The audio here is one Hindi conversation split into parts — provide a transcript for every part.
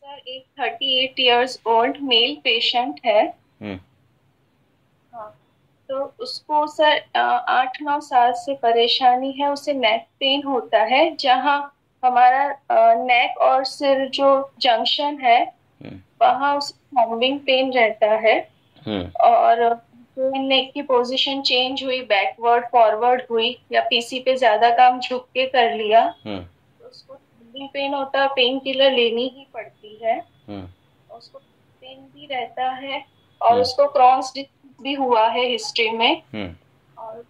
सर एक 38 इयर्स ओल्ड मेल पेशेंट है। हम्म। हाँ, तो उसको सर 8-9 साल से परेशानी है। उसे नेक पेन होता है, जहाँ हमारा नेक और सिर जो जंक्शन है, हम्म। वहाँ उसे थ्रॉम्बिंग पेन रहता है। हम्म। और नेक की पोजीशन चेंज हुई, बैकवर्ड फॉरवर्ड हुई, या पीसी पे ज्यादा काम झुक के कर लिया, हम्म। तो उसको थ्रॉम्बिंग पेन होता है, पेन किलर लेनी ही पड़ती है। हम्म। उसको पेन भी रहता है, और हम्म। उसको क्रॉन्स डिसीज भी हुआ है हिस्ट्री में। हम्म। और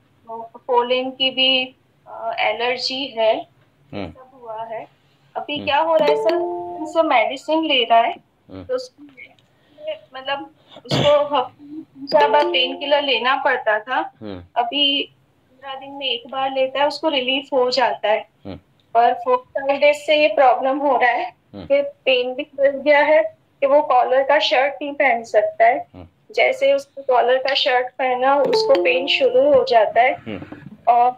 पोलिन की भी एलर्जी है। ये हम्म। सब हुआ है। अभी हम्म। क्या हो रहा है सर, से मेडिसिन ले रहा है, हम्म। तो उसको मतलब उसको हफ्ते में 3-4 बार पेन किलर लेना पड़ता था। हम्म। अभी 15 दिन में एक बार लेता है, उसको रिलीफ हो जाता है। हम्म। पर 4-5 डेज से ये प्रॉब्लम हो रहा है हम्म। कि पेन भी बढ़ गया है, कि वो कॉलर का शर्ट नहीं पहन सकता है। हम्म। जैसे उसको कॉलर का शर्ट पहना, उसको पेन शुरू हो जाता है। हम्म। और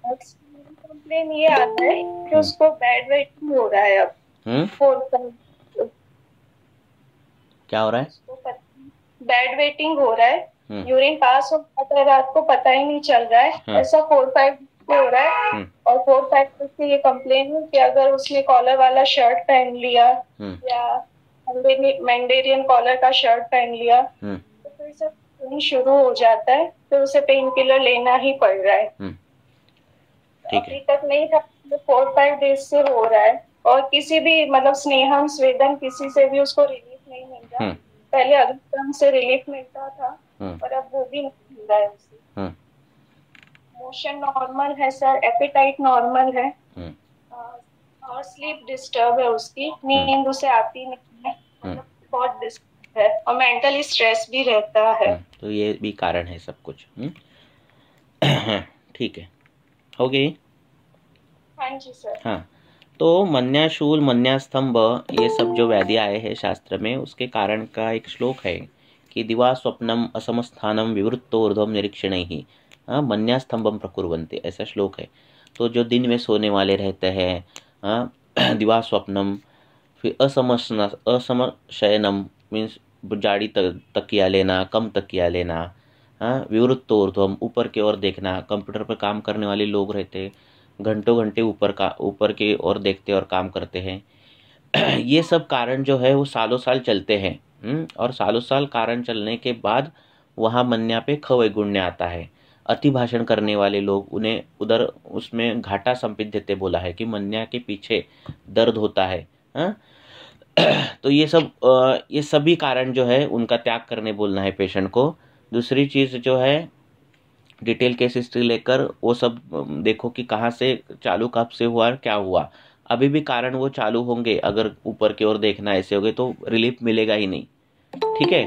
कंप्लेन ये आता है कि हम्म। उसको बेड वेटिंग हो रहा है अब। हम्म। 4 5 क्या हो रहा है? उसको बेड वेटिंग हो रहा है। हम्म। यूरिन पास हो जाता है, रात को पता ही नहीं चल रहा है। हाँ। ऐसा 4-5 हो रहा है। हम्म। और 4-5 से ये कंप्लेन है कि अगर उसने कॉलर वाला शर्ट पहन लिया, हम्म। या मैंडेरियन कॉलर का शर्ट पहन लिया, हम्म। तो फिर से पेन शुरू हो जाता है। फिर उसे पेन किलर लेना ही पड़ रहा है। हम्म। ठीक अभी है। तक नहीं था, 4-5 डेज से हो रहा है। और किसी भी मतलब स्नेहम स्वेदन किसी से भी उसको रिलीफ नहीं मिल रहा। हम्म। पहले अग्नितम से रिलीफ मिलता था, हम्म। पर अब वो भी नहीं मिल रहा है उसे। हम्म। मोशन नॉर्मल है सर, एपेटाइट नॉर्मल है। हम्म। और स्लीप डिस्टर्ब है, उसकी हम्म। नींद उसे आती नहीं है। हम्म। मतलब बहुत डिस्टर्ब है, और मेंटली स्ट्रेस भी रहता है। तो ये भी कारण है सब कुछ। हाँ, ठीक है, हो गई। हाँ जी सर। हाँ, तो मन्याशूल मन्यास्तंभ, ये सब जो व्याधि आए हैं शास्त्र में, उसके कारण का एक श्लोक है कि दिवा स्वप्नम असमस्थानम विवृत्तोर्ध्वम निरीक्षण ही मन्यास्तंभम प्रकुर्वन्ते, ऐसा श्लोक है। तो जो दिन में सोने वाले रहते हैं, दिवा स्वप्नम, फिर असमशयनम मीन्स जाड़ी तकिया लेना, कम तकिया लेना, विवृत्तोर्ध्वम ऊपर की ओर देखना। कंप्यूटर पर काम करने वाले लोग रहते, घंटों घंटे ऊपर की ओर देखते और काम करते हैं। ये सब कारण जो है वो सालों साल चलते हैं। और सालों साल कारण चलने के बाद वहाँ मन्या पे खवैगुण्य आता है। अति भाषण करने वाले लोग, उन्हें उधर उसमें घाटा संपिद्यते बोला है कि मन्या के पीछे दर्द होता है। हाँ? तो ये सभी कारण जो है उनका त्याग करने बोलना है पेशेंट को। दूसरी चीज़ जो है, डिटेल केस हिस्ट्री लेकर वो सब देखो कि कहाँ से चालू, कब से हुआ और क्या हुआ। अभी भी कारण वो चालू होंगे, अगर ऊपर की ओर देखना ऐसे हो गए तो रिलीफ मिलेगा ही नहीं। ठीक है।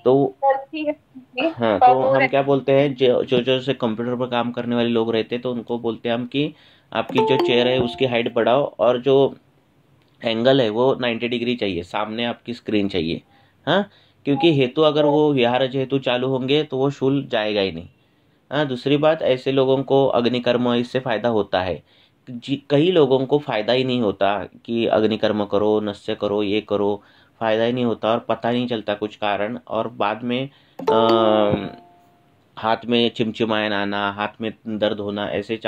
तो करती है, हाँ, पर तो वो हम क्या बोलते हैं, जो जो जो से कंप्यूटर पर काम करने वाले लोग रहते हैं, तो उनको बोलते हैं हम कि आपकी जो चेयर है उसकी हाइट बढ़ाओ, और जो एंगल है वो 90 डिग्री चाहिए, सामने आपकी स्क्रीन चाहिए। हाँ, क्योंकि हेतु अगर वो विहारज हेतु चालू होंगे तो वो शूल जाएगा ही नहीं। हाँ, दूसरी बात, ऐसे लोगों को अग्निकर्म इससे फायदा होता है। कई लोगों को फायदा ही नहीं होता कि अग्निकर्म करो, नस्य करो, ये करो, फायदा ही नहीं होता और पता नहीं चलता कुछ कारण, और बाद में हाथ में चिमचिमायन आना, हाथ में दर्द होना, ऐसे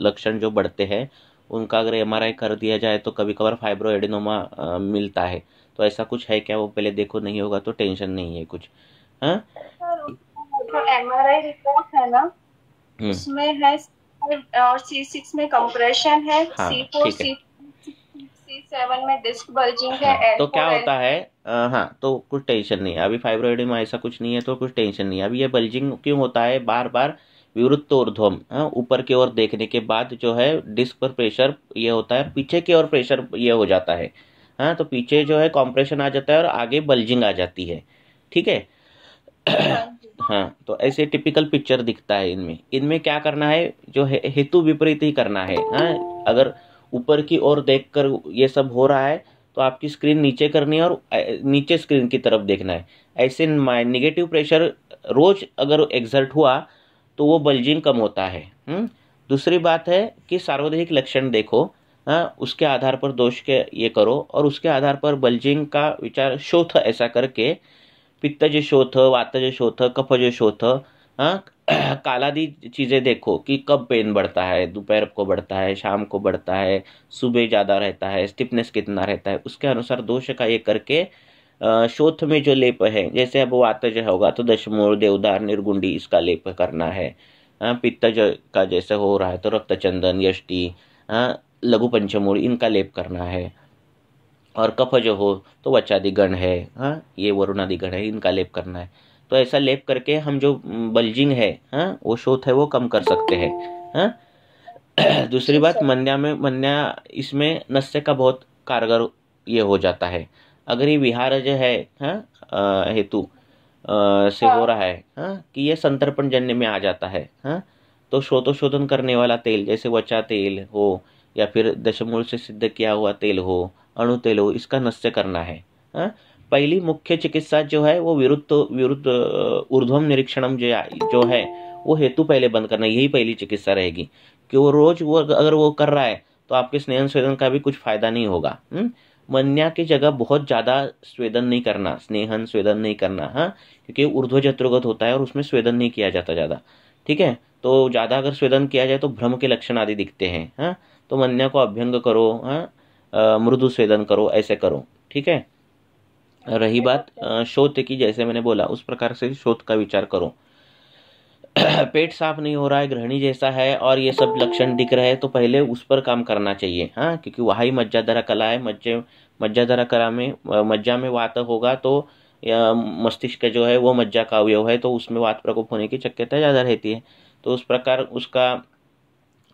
लक्षण जो बढ़ते हैं, उनका अगर एमआरआई कर दिया जाए तो कभी कभार फाइब्रो एडिनोमा मिलता है। तो ऐसा कुछ है क्या, वो पहले देखो, नहीं होगा तो टेंशन नहीं है कुछ। हाँ। सर उसका जो एमआरआई रिपोर्ट है ना, हम्म। उसमें है और C6 में कंप्रेशन है, हाँ, C4 ठीक है। C7 में डिस्क बल्जिंग है, हाँ, तो क्या L4 होता है, L5। हाँ, तो कुछ टेंशन नहीं है अभी, फाइब्रोइडमा ऐसा कुछ नहीं है तो कुछ टेंशन नहीं है अभी। ये बल्जिंग क्यों होता है बार बार? विवृत्त ऊर्ध्वम, ऊपर की ओर देखने के बाद जो है डिस्क पर प्रेशर ये होता है, पीछे की ओर प्रेशर ये हो जाता है। हाँ, तो पीछे जो है कॉम्प्रेशन आ जाता है और आगे बल्जिंग आ जाती है। ठीक है। हाँ जी। हाँ, तो ऐसे टिपिकल पिक्चर दिखता है इनमें। इनमें क्या करना है, जो है हेतु विपरीत ही करना है। हाँ, अगर ऊपर की ओर देखकर ये सब हो रहा है तो आपकी स्क्रीन नीचे करनी है और नीचे स्क्रीन की तरफ देखना है। ऐसे निगेटिव प्रेशर रोज अगर एग्जर्ट हुआ तो वो बल्जिंग कम होता है। दूसरी बात है कि सार्वदेहिक लक्षण देखो। हाँ, उसके आधार पर दोष के ये करो, और उसके आधार पर बल्जिंग का विचार शोथ ऐसा करके, पित्तज शोथ, वातज शोथ, कफज शोथ, हाँ, कालादि चीजें देखो कि कब पेन बढ़ता है, दोपहर को बढ़ता है, शाम को बढ़ता है, सुबह ज्यादा रहता है, स्टिफनेस कितना रहता है, उसके अनुसार दोष का ये करके शोथ में जो लेप है, जैसे अब वातज होगा तो दशमूल, देवदार, निर्गुंडी इसका लेप करना है। हाँ, पित्तज का जैसे हो रहा है तो रक्तचंदन, यष्टि, हाँ, लघु पंचमूल इनका लेप करना है। और कफ जो हो तो वचादि गण है, हाँ, ये वरुणादि गण है, इनका लेप करना है। तो ऐसा लेप करके हम जो बल्जिंग है, हाँ, वो शोथ है वो कम कर सकते हैं। हाँ। दूसरी जी बात, सर। मन्या इसमें नस्य का बहुत कारगर ये हो जाता है। अगर ये विहार जो है, हाँ, हेतु से हो हाँ। रहा है, हाँ, कि ये संतर्पण जन्य में आ जाता है, हाँ, तो शोधन करने वाला तेल जैसे वचा तेल हो या फिर दशमूल से सिद्ध किया हुआ तेल हो, अणु तेल हो, इसका नस्य करना है। हाँ, पहली मुख्य चिकित्सा जो है वो विरुद्ध विरुद्ध ऊर्ध्वम निरीक्षणम जो है वो हेतु पहले बंद करना, यही पहली चिकित्सा रहेगी। कि वो रोज वो अगर वो कर रहा है तो आपके स्नेहन स्वेदन का भी कुछ फायदा नहीं होगा। मन्या की जगह बहुत ज्यादा स्वेदन नहीं करना, स्नेहन स्वेदन नहीं करना, हाँ, क्योंकि ऊर्ध्व जत्रुगत होता है और उसमें स्वेदन नहीं किया जाता ज्यादा। ठीक है, तो ज्यादा अगर स्वेदन किया जाए तो भ्रम के लक्षण आदि दिखते हैं। हाँ, तो मन्या को अभ्यंग करो, हाँ, मृदु स्वेदन करो, ऐसे करो। ठीक है। रही बात शोथ की, जैसे मैंने बोला उस प्रकार से शोथ का विचार करो। पेट साफ नहीं हो रहा है, ग्रहणी जैसा है और ये सब लक्षण दिख रहे हैं, तो पहले उस पर काम करना चाहिए। हाँ, क्योंकि वहाँ ही मज्जाधरा कला है। मज्जाधरा कला में मज्जा में वात होगा तो मस्तिष्क जो है वो मज्जा का अवयव है, तो उसमें वात प्रकोप होने की शक्यता ज़्यादा रहती है। तो उस प्रकार उसका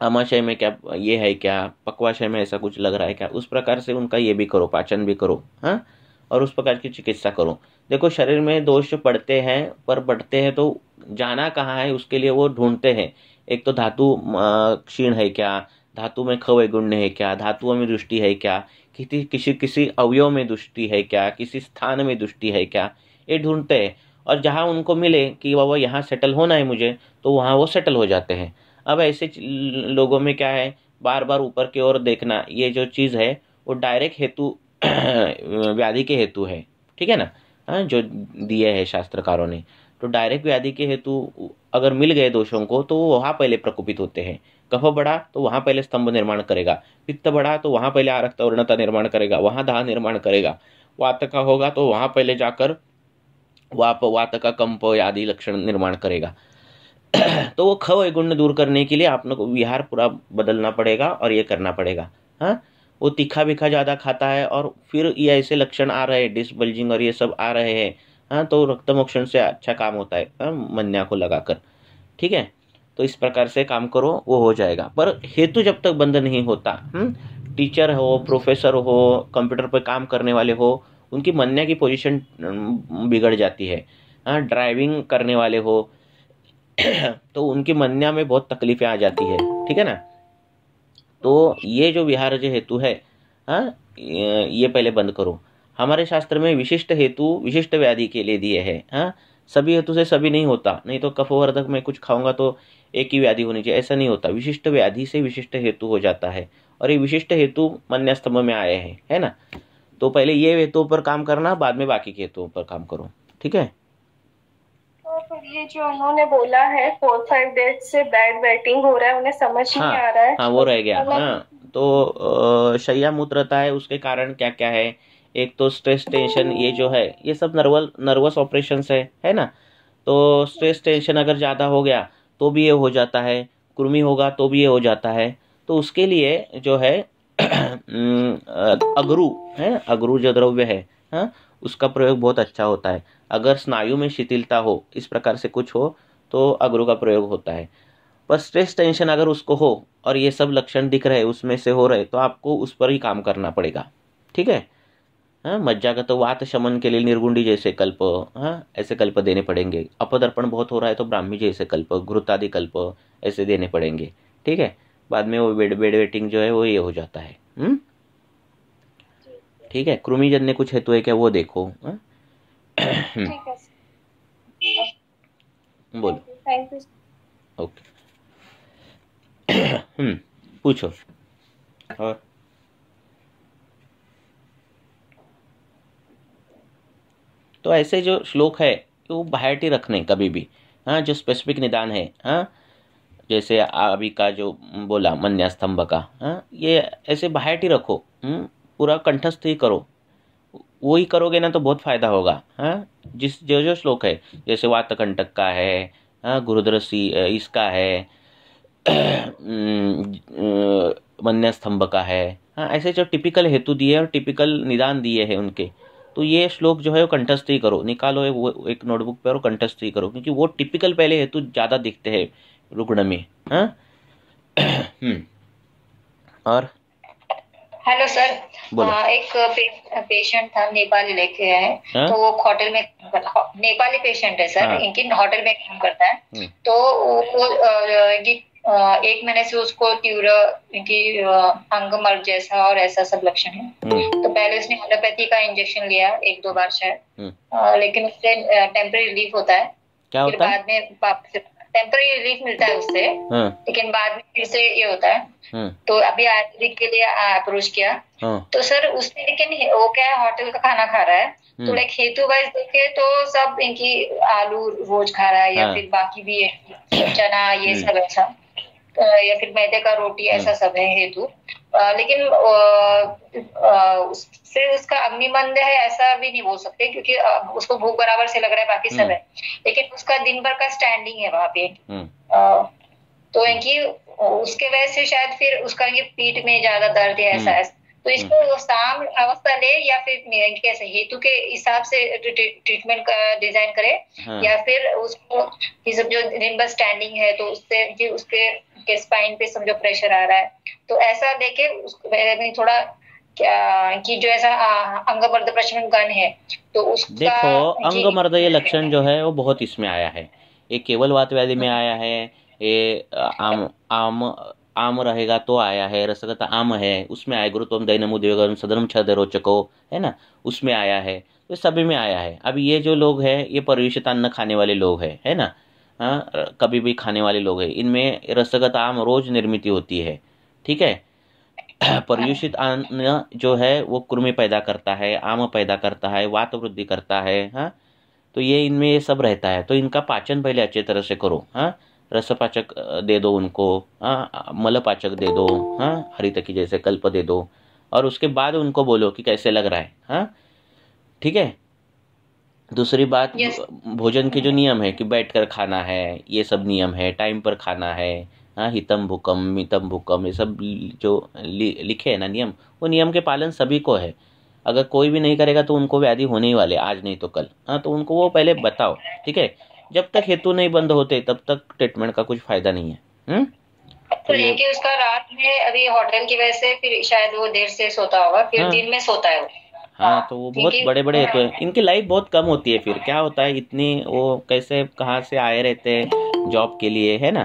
आमाशय में क्या ये है, क्या पक्वाशय में ऐसा कुछ लग रहा है क्या, उस प्रकार से उनका ये भी करो, पाचन भी करो। हाँ, और उस प्रकार की चिकित्सा करो। देखो, शरीर में दोष पड़ते हैं, पर बढ़ते हैं तो जाना कहाँ है उसके लिए वो ढूंढते हैं। एक तो धातु क्षीण है क्या, धातु में खवैगुण्य है क्या, धातुओं में दृष्टि है क्या, किसी किसी किसी अवयव में दृष्टि है क्या, किसी स्थान में दृष्टि है क्या, ये ढूंढते हैं। और जहाँ उनको मिले कि बाबा यहाँ सेटल होना है मुझे, तो वहाँ वो सेटल हो जाते हैं। अब ऐसे लोगों में क्या है, बार बार ऊपर की ओर देखना, ये जो चीज है वो डायरेक्ट हेतु व्याधि के हेतु है। ठीक है ना। हाँ, जो दिए है शास्त्रकारों ने, तो डायरेक्ट व्याधि के हेतु अगर मिल गए दोषों को तो वो वहां पहले प्रकोपित होते हैं। कफ बढ़ा तो वहां पहले स्तंभ निर्माण करेगा, पित्त बढ़ा तो वहां पहले आरक्त वर्णता निर्माण करेगा, वहां दाह निर्माण करेगा, वात का होगा तो वहां पहले जाकर वात का कंप आदि लक्षण निर्माण करेगा। तो वो खव गुण दूर करने के लिए आपने को विहार पूरा बदलना पड़ेगा और ये करना पड़ेगा। हाँ, वो तीखा बीखा ज्यादा खाता है और फिर ये ऐसे लक्षण आ रहे हैं, डिसबल्जिंग और ये सब आ रहे हैं, हाँ, तो रक्त मोक्षण से अच्छा काम होता है, हाँ, मन्या को लगाकर। ठीक है, तो इस प्रकार से काम करो, वो हो जाएगा। पर हेतु जब तक बंद नहीं होता, टीचर हो, प्रोफेसर हो, कंप्यूटर पर काम करने वाले हो, उनकी मन्या की पोजीशन बिगड़ जाती है। हाँ, ड्राइविंग करने वाले हो तो उनकी मन्या में बहुत तकलीफें आ जाती है। ठीक है ना। तो ये जो विहार जो हेतु है, हाँ, ये पहले बंद करो। हमारे शास्त्र में विशिष्ट हेतु विशिष्ट व्याधि के लिए दिए हैं। हाँ, सभी हेतु से सभी नहीं होता, नहीं तो कफवर्धक में कुछ खाऊंगा तो एक ही व्याधि होनी चाहिए, ऐसा नहीं होता। विशिष्ट व्याधि से विशिष्ट हेतु हो जाता है, और ये विशिष्ट हेतु मन्यास्तंभ में आए हैं, है ना। तो पहले ये हेतुओं पर काम करना, बाद में बाकी के हेतुओं पर काम करो। ठीक है। तो फिर ये जो उन्होंने बोला है 4-5 डेज से बैड वेटिंग हो रहा है, उन्हें समझ हाँ, नहीं आ रहा है हाँ, वो तो रह गया। हाँ, तो शैया मूत्रता है, उसके कारण क्या क्या है। एक तो स्ट्रेस टेंशन, ये जो है ये सब नर्वस ऑपरेशन है ना। तो स्ट्रेस टेंशन अगर ज़्यादा हो गया तो भी ये हो जाता है, कृमि होगा तो भी ये हो जाता है। तो उसके लिए जो है अगरू है, अगरू जो द्रव्य है, हाँ, उसका प्रयोग बहुत अच्छा होता है। अगर स्नायु में शिथिलता हो, इस प्रकार से कुछ हो, तो अगरू का प्रयोग होता है। पर स्ट्रेस टेंशन अगर उसको हो और ये सब लक्षण दिख रहे उसमें से हो रहे, तो आपको उस पर ही काम करना पड़ेगा। ठीक है। हाँ, मज्जागत वात शमन के लिए निर्गुंडी जैसे कल्प, हाँ, ऐसे कल्प देने पड़ेंगे। अपदर्पण बहुत हो रहा है तो ब्राह्मी जैसे कल्प, घृतादि कल्प ऐसे देने पड़ेंगे। ठीक है। बाद में वो बेड वेटिंग जो है वो ये हो जाता है। ठीक है। कृमिजन्य कुछ हेतु है क्या, वो देखो। हाँ? ठीक है। बोलो। Thank you. ओके। पूछो। और तो ऐसे जो श्लोक है वो बाहर ही रखने कभी भी, हाँ, जो स्पेसिफिक निदान है, हाँ, जैसे अभी का जो बोला मन्यास्तंभ का, हाँ, ये ऐसे बाहर ही रखो, पूरा कंठस्थ ही करो, वो ही करोगे ना तो बहुत फायदा होगा, हाँ। जिस जो जो श्लोक है, जैसे वातकंटक का है, हाँ, गुरुद्रसी इसका है, मन्यस्तंभ का है, हाँ, ऐसे जो टिपिकल हेतु दिए और टिपिकल निदान दिए हैं उनके, तो ये श्लोक जो है वो कंठस्थ ही करो, निकालो वो एक नोटबुक पे और कंठस्थ ही करो, क्योंकि वो टिपिकल पहले हेतु ज़्यादा दिखते हैं रुग्ण में, हाँ। और हेलो सर, बोलो। एक पेशेंट था, नेपाली लेके आए, हाँ? तो वो होटल में, नेपाली पेशेंट है सर, हाँ। इनकी होटल में काम करता है। तो वो एक महीने से उसको तीव्र इनकी अंग मर्द जैसा और ऐसा सब लक्षण है। तो पहले उसने एलोपैथी का इंजेक्शन लिया 1-2 बार शायद, लेकिन उससे टेम्पररी रिलीफ होता है। क्या फिर होता है? बाद में वापस टेम्पररी रिलीफ मिलता है उससे, लेकिन बाद में फिर से ये होता है। तो अभी आयुर्वेदिक के लिए अप्रोच किया, तो सर उसने, लेकिन वो क्या है, होटल का खाना खा रहा है, तो लाइक हेतु वाइज देखे तो सब इनकी आलू रोज खा रहा है, या फिर बाकी भी चना ये सब ऐसा, या फिर मैदे का रोटी ऐसा सब है हेतु। लेकिन उससे उसका अग्निमंद है ऐसा भी नहीं बोल सकते, क्योंकि उसको भूख बराबर से लग रहा है, बाकी सब है, लेकिन उसका दिन भर का स्टैंडिंग है वहां पे। तो इनकी उसके वजह से शायद फिर उसका ये पीठ में ज्यादा दर्द है ऐसा है। तो इसको शाम अवस्था ले, या फिर कैसे हेतु के हिसाब से ट्रीटमेंट का डिजाइन करे, या फिर उसको ये सब जो दिन भर स्टैंडिंग है तो उससे उसके स्पाइन पे समझो प्रेशर आ रहा है, तो ऐसा देखे उसको थोड़ा क्या कि जो ऐसा अंगमर्द प्रशमन गण है तो उसका, देखो अंगमर्द ये लक्षण जो है वो बहुत इसमें आया है, ये केवल वात व्याधि में आया है, ये आम रहेगा तो आया है, रसगत आम है उसमें आया, गुरुत्वम दैनमुदेवगम सदनम छद रोचको है ना, उसमें आया है, तो सभी में आया है। अब ये जो लोग हैं ये परिवेशित अन्न खाने वाले लोग हैं, है ना, हाँ, कभी भी खाने वाले लोग हैं, इनमें रसगत आम रोज निर्मित होती है, ठीक है। पर्यूषित अन्न जो है वो कृमि पैदा करता है, आम पैदा करता है, वात वृद्धि करता है, हाँ, तो ये इनमें ये सब रहता है, तो इनका पाचन पहले अच्छे तरह से करो, हाँ, रसपाचक दे दो उनको, हाँ, मलपाचक दे दो, हाँ, हरितकी जैसे कल्प दे दो, और उसके बाद उनको बोलो कि कैसे लग रहा है, हाँ, ठीक है। दूसरी बात, भोजन के जो नियम है कि बैठकर खाना है, ये सब नियम है, टाइम पर खाना है, हाँ, हितम भूकम मितम भूकम, ये सब जो लिखे है ना नियम, वो नियम के पालन सभी को है। अगर कोई भी नहीं करेगा तो उनको व्याधि होने ही वाले, आज नहीं तो कल, हाँ, तो उनको वो पहले बताओ, ठीक है। जब तक हेतु नहीं बंद होते तब तक ट्रीटमेंट का कुछ फायदा नहीं है। तो लेकिन उसका रात में अभी होटल की वजह से फिर शायद वो देर से सोता होगा, फिर दिन में सोता है वो। हाँ, तो वो बहुत बड़े बड़े हेतु है, इनकी लाइफ बहुत कम होती है। फिर क्या होता है, इतनी वो कैसे कहाँ से आए रहते हैं जॉब के लिए, है ना,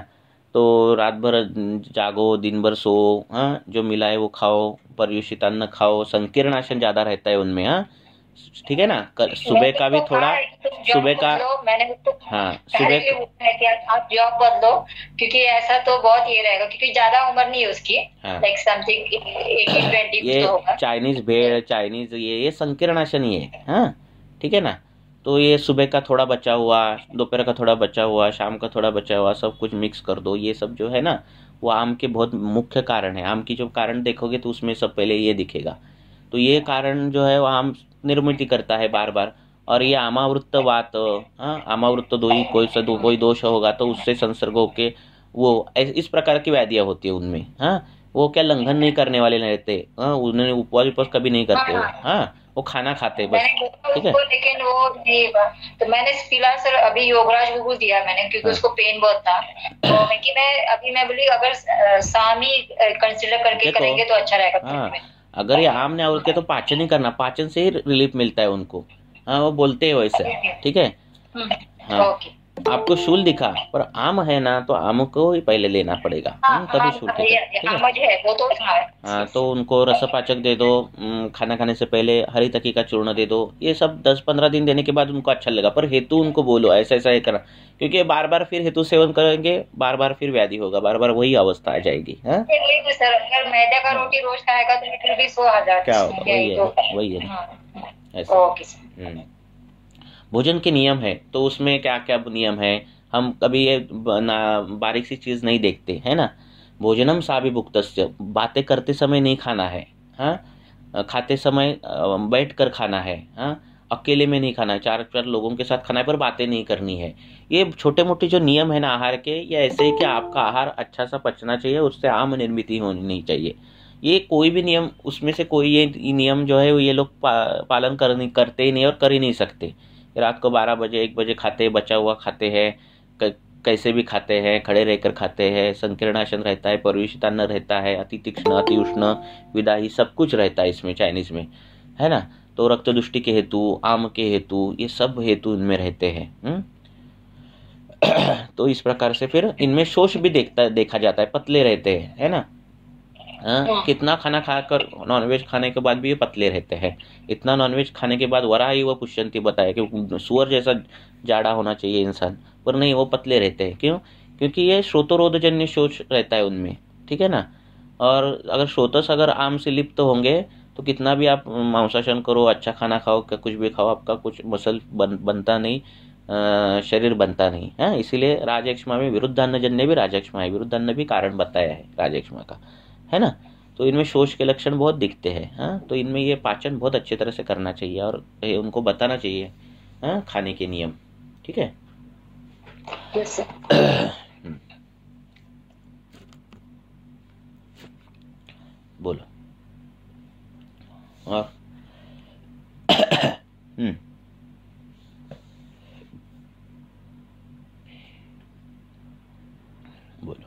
तो रात भर जागो, दिन भर सो, हाँ, जो मिला है वो खाओ, पर्युषित अन्न खाओ, संकीर्णाशन ज़्यादा रहता है उनमें, हाँ, ठीक है ना। सुबह का भी थोड़ा, सुबह का, हाँ, सुबह आप जॉब बदलो, क्योंकि ऐसा तो बहुत ये रहेगा, क्योंकि ज्यादा उम्र नहीं है उसकी, लाइक समथिंग 18-20 ये तो होगा। चाइनीज भेड़, चाइनीज ये संकीर्णाशन ही है, हाँ, ठीक है ना। तो ये सुबह का थोड़ा बचा हुआ, दोपहर का थोड़ा बचा हुआ, शाम का थोड़ा बचा हुआ, सब कुछ मिक्स कर दो। ये सब जो है ना वो आम के बहुत मुख्य कारण है। आम की जो कारण देखोगे तो उसमें सब पहले ये दिखेगा। तो ये कारण जो है वो आम निर्मित करता है बार बार। और ये आमावृत्त वात, हाँ, आमावृत्त कोई दोष होगा तो उससे संसर्ग होके वो इस प्रकार की व्याधियाँ होती है उनमें, हाँ। वो क्या लंघन नहीं करने वाले नहीं रहते, हाँ, उन्हें उपवास कभी नहीं करते हो, हाँ, वो खाना खाते बस, ठीक है। लेकिन वो नहीं, तो मैंने फिलहाल सर अभी योगराज गुगुल दिया मैंने, क्योंकि उसको पेन बहुत था, तो मैं बोली अगर शाम ही कंसिडर करके करेंगे तो अच्छा रहेगा। हाँ, अगर ये आम ने आवृत्ति तो पाचन ही करना, पाचन से ही रिलीफ मिलता है उनको, हाँ, वो बोलते हैं वैसे, ठीक है। हाँ, आपको शूल दिखा पर आम है ना, तो आम को ही पहले लेना पड़ेगा, तभी शूल दिखा, ठीक है। हाँ, तो उनको रसपाचक दे दो, खाना खाने से पहले हरितकी का चूर्ण दे दो। ये सब 10-15 दिन देने के बाद उनको अच्छा लगेगा, पर हेतु उनको बोलो ऐसा ऐसा ही करना, क्योंकि बार बार फिर हेतु सेवन करेंगे, बार बार फिर व्याधि होगा, बार बार वही अवस्था आ जाएगी। सर अगर मैदा का रोटी रोज खाएगा तो फिर भी 100,000 क्या होगा, वही है ना, ऐसा। भोजन के नियम है तो उसमें क्या क्या नियम है, हम कभी ये बारीक सी चीज़ नहीं देखते है ना। भोजनम साभिभुक्तस्य, बातें करते समय नहीं खाना है। हाँ, खाते समय बैठ कर खाना है। हाँ, अकेले में नहीं खाना है, चार चार लोगों के साथ खाना है पर बातें नहीं करनी है। ये छोटे मोटे जो नियम है ना आहार के, ये ऐसे ही कि आपका आहार अच्छा सा पचना चाहिए, उससे आम निर्मित होनी नहीं चाहिए। ये कोई भी नियम उसमें से कोई ये नियम जो है ये लोग पालन करते ही नहीं और कर ही नहीं सकते। रात को 12 बजे 1 बजे खाते हैं, बचा हुआ खाते हैं, कैसे भी खाते हैं, खड़े रहकर खाते हैं, संकीर्णासन रहता है, परिवेशित अन्न रहता है, अति तीक्ष्ण अति उष्ण विदाई सब कुछ रहता है इसमें चाइनीज में, है ना। तो रक्त दुष्टि के हेतु, आम के हेतु, ये सब हेतु इनमें रहते हैं। तो इस प्रकार से फिर इनमें शोष भी देखा जाता है, पतले रहते हैं, है ना। कितना खाना खाकर नॉनवेज खाने के बाद भी ये पतले रहते हैं। इतना नॉनवेज खाने के बाद वराही व पुष्यंती बताया कि सुअर जैसा जाड़ा होना चाहिए इंसान, पर नहीं, वो पतले रहते हैं। क्यों? क्योंकि ये श्रोतरोधजन्य शोष रहता है उनमें, ठीक है ना। और अगर श्रोतस अगर आम से लिप्त होंगे तो कितना भी आप मांसाशन करो, अच्छा खाना खाओ, कुछ भी खाओ, आपका कुछ मसल बनता नहीं, शरीर बनता नहीं है। इसीलिए राजयक्ष्मा में विरुद्धान्नजन्य भी राजयक्ष्मा है, विरुद्धान्न भी कारण बताया है राजयक्ष्मा का, है ना। तो इनमें शोष के लक्षण बहुत दिखते हैं। हाँ, तो इनमें ये पाचन बहुत अच्छी तरह से करना चाहिए और उनको बताना चाहिए, हाँ, खाने के नियम, ठीक है। बोलो। और बोलो।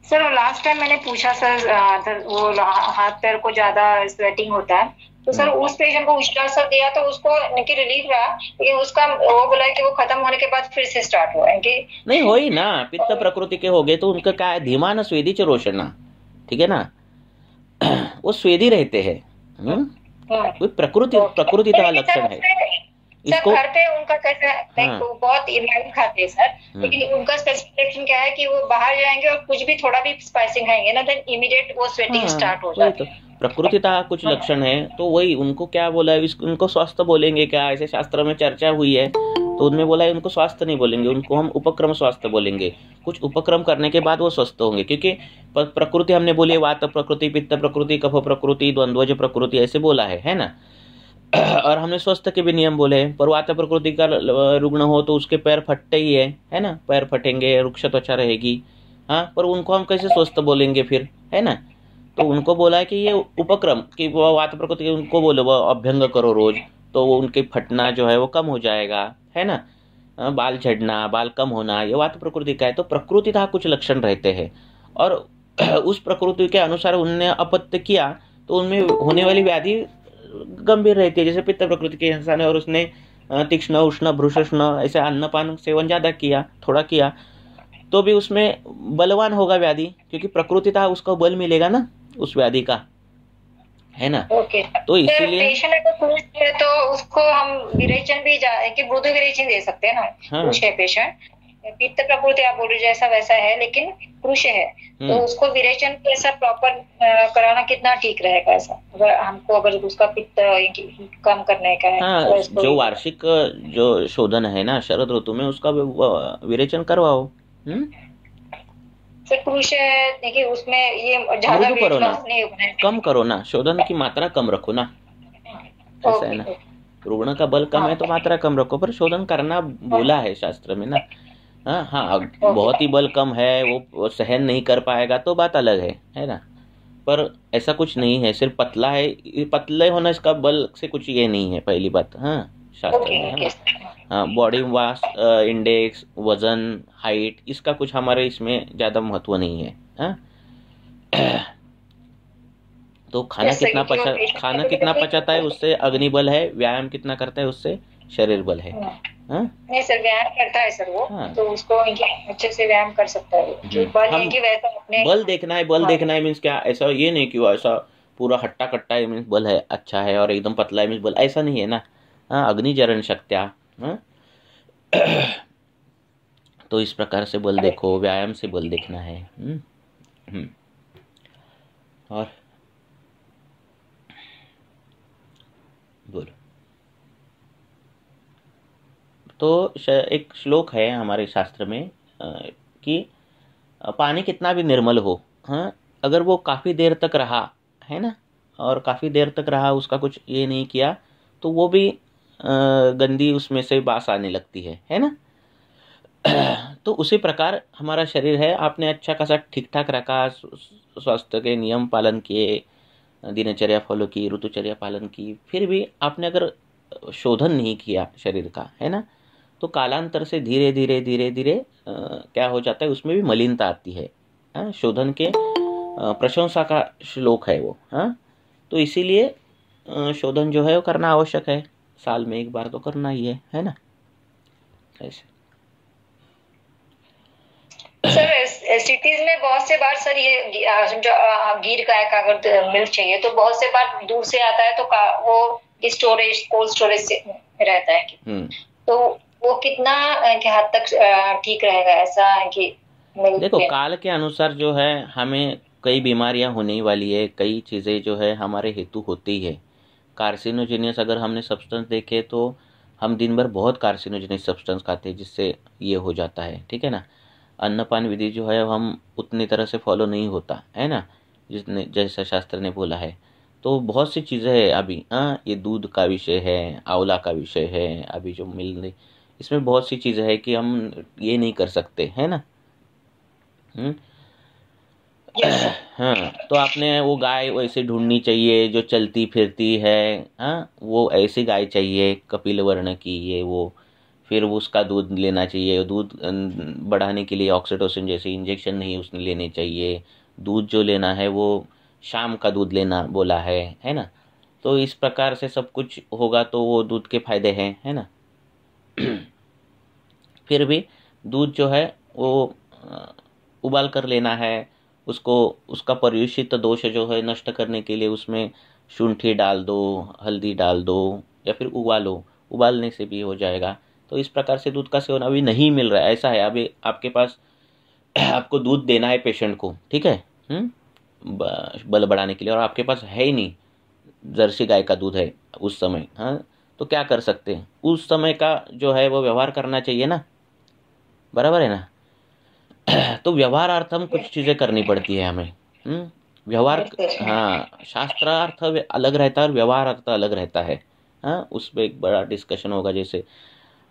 सर लास्ट टाइम मैंने पूछा सर, वो हाथ पैर को ज्यादा स्वेटिंग होता है, तो सर उस पेशेंट को उष्णा सर दिया तो उसको इनकी रिलीफ रहा, लेकिन उसका वो बोला कि वो खत्म होने के बाद फिर से स्टार्ट हुआ है कि नहीं हो ही ना, पित्त प्रकृति के हो गए तो उनका क्या है, धीमा न स्वेदी च रोशना, ठीक है ना। वो स्वेदी रहते हैं। प्रकृति का लक्षण है इसको। सर घर पे उनका कैसा है, हाँ, तो बहुत लाइट खाते हैं सर, लेकिन उनका स्पेसिफिकेशन क्या है कि वो बाहर जाएंगे और कुछ भी थोड़ा भी स्पाइसिंग खाएंगे ना, देन इमीडिएट वो स्वेटिंग स्टार्ट हो जाती है। प्रकृति का कुछ लक्षण है तो वही उनको क्या बोला है, उनको स्वास्थ्य बोलेंगे क्या, ऐसे शास्त्र में चर्चा हुई है तो उनमें बोला है उनको स्वास्थ्य नहीं बोलेंगे, उनको हम उपक्रम स्वास्थ्य बोलेंगे। कुछ उपक्रम करने के बाद वो स्वस्थ होंगे, क्योंकि प्रकृति हमने बोली वात प्रकृति, पित्त प्रकृति, कफ प्रकृति, द्वंद्वज प्रकृति, ऐसे बोला है ना। और हमने स्वस्थ के भी नियम बोले, पर वात प्रकृति का रुग्ण हो तो उसके पैर फटते ही है ना, पैर फटेंगे, रुक्ष त्वचा रहेगी। हाँ, पर उनको हम कैसे स्वस्थ बोलेंगे फिर, है ना। तो उनको बोला है कि ये उपक्रम कि वो वात प्रकृति, उनको बोलो वो अभ्यंग करो रोज, तो वो उनके फटना जो है वो कम हो जाएगा, है ना। बाल झड़ना, बाल कम होना, ये वात प्रकृति का है। तो प्रकृति का कुछ लक्षण रहते हैं और उस प्रकृति के अनुसार उनने अपत्य किया तो उनमें होने वाली व्याधि गंभीर रहती है। जैसे पित्त प्रकृति के इंसान है और उसने तीक्ष्ण उष्ण भ्रूषण ऐसे अन्नपान सेवन ज्यादा किया, थोड़ा किया, तो भी उसमें बलवान होगा व्याधि, क्योंकि प्रकृति था उसको बल मिलेगा ना उस व्याधि का, है ना। तो इसीलिए पेशेंट अगर पुरुष है तो उसको हम विरेचन भी कि मृदु विरेचन दे सकते हैं ना। पुरुष है पेशेंट, पित्त प्रकृति आप बोल रहे जैसा वैसा है, लेकिन पुरुष है तो उसको विरेचन कैसा प्रॉपर कराना कितना ठीक रहेगा ऐसा, अगर हमको अगर उसका पित्त कम करने का है। हाँ, जो वार्षिक जो शोधन है ना शरद ऋतु में, उसका विरेचन करवाओ। पुरुष है देखिए उसमें ये ज्यादा करो ना, कम करो ना, शोधन की मात्रा कम रखो ना, ऐसा है ना। रुग्ण का बल कम है तो मात्रा कम रखो, पर शोधन करना बोला है शास्त्र में ना। हाँ, बहुत ही बल कम है, वो सहन नहीं कर पाएगा तो बात अलग है ना। पर ऐसा कुछ नहीं है, सिर्फ पतला है, पतले होना इसका बल से कुछ ये नहीं है, पहली बात। हाँ, शास्त्र में हाँ, बॉडी मास इंडेक्स, वजन, हाइट, इसका कुछ हमारे इसमें ज्यादा महत्व नहीं है। हाँ, तो खाना कितना पचाता है उससे अग्नि बल है, व्यायाम कितना करता है उससे शरीर बल है। नहीं सर, व्यायाम करता है सर वो, तो उसको अच्छे से व्यायाम कर सकता है। जो बल है कि वैसा अपने बल देखना है, बल देखना है मीन्स क्या, ऐसा ये नहीं कि वो ऐसा पूरा हट्टा कट्टा है मीन्स बल है अच्छा है और एकदम पतला है मीन्स बल, ऐसा नहीं है ना। अग्नि जरण शक्त्या। तो इस प्रकार से बल देखो, व्यायाम से बल देखना है। और बोलो। तो एक श्लोक है हमारे शास्त्र में कि पानी कितना भी निर्मल हो, हाँ, अगर वो काफ़ी देर तक रहा, है ना, और काफ़ी देर तक रहा, उसका कुछ ये नहीं किया, तो वो भी गंदी उसमें से बास आने लगती है ना। तो उसी प्रकार हमारा शरीर है, आपने अच्छा खासा ठीक ठाक रखा, स्वास्थ्य के नियम पालन किए, दिनचर्या फॉलो की, ऋतुचर्या पालन की, फिर भी आपने अगर शोधन नहीं किया शरीर का, है ना, तो कालांतर से धीरे धीरे धीरे धीरे क्या हो जाता है, उसमें भी मलिनता आती है। शोधन के प्रशंसा का श्लोक है वो। तो इसीलिए शोधन जो है वो करना आवश्यक है, साल में एक बार तो करना ही है ना। ऐसे सर सिटीज में बहुत से बार सर ये समझो गिर गाय का अगर मिल्क चाहिए तो बहुत से बार दूर से आता है, तो वो स्टोरेज, कोल्ड स्टोरेज से रहता है तो वो कितना हद तक ठीक रहेगा, ऐसा है कि देखो काल के अनुसार जो है हमें कई बीमारियां होने वाली है, कई चीज़ें जो है हमारे हेतु होती है। कार्सिनोजेनियस अगर हमने सब्सटेंस देखे तो हम दिन भर बहुत कार्सिनोजेनियस सब्सटेंस खाते हैं, जिससे ये हो जाता है, ठीक है ना। अन्नपान विधि जो है हम उतनी तरह से फॉलो नहीं होता है ना, जिसने जैसा शास्त्र ने बोला है। तो बहुत सी चीज़ें हैं अभी, ये दूध का विषय है, आंवला का विषय है, अभी जो मिल रही, इसमें बहुत सी चीज़ें हैं कि हम ये नहीं कर सकते, है ना। हाँ, तो आपने वो गाय वैसे ढूंढनी चाहिए जो चलती फिरती है, वो ऐसी गाय चाहिए कपिल वर्ण की, ये वो, फिर उसका दूध लेना चाहिए। दूध बढ़ाने के लिए ऑक्सीटोसिन जैसे इंजेक्शन नहीं उसने लेने चाहिए। दूध जो लेना है वो शाम का दूध लेना बोला है ना। तो इस प्रकार से सब कुछ होगा तो वो दूध के फायदे हैं, है ना। फिर भी दूध जो है वो उबाल कर लेना है, उसको उसका पर्युषित दोष जो है नष्ट करने के लिए उसमें शुंठी डाल दो, हल्दी डाल दो, या फिर उबालो, उबालने से भी हो जाएगा। तो इस प्रकार से दूध का सेवन अभी नहीं मिल रहा है। ऐसा है अभी आपके पास आपको दूध देना है पेशेंट को, ठीक है, बल बढ़ाने के लिए, और आपके पास है ही नहीं, जर्सी गाय का दूध है उस समय, तो क्या कर सकते हैं, उस समय का जो है वो व्यवहार करना चाहिए ना, बराबर है ना। तो व्यवहारार्थम कुछ चीज़ें करनी पड़ती है हमें। व्यवहार, शास्त्रार्थ अलग रहता है और व्यवहार अर्थ अलग रहता है। उस पर एक बड़ा डिस्कशन होगा, जैसे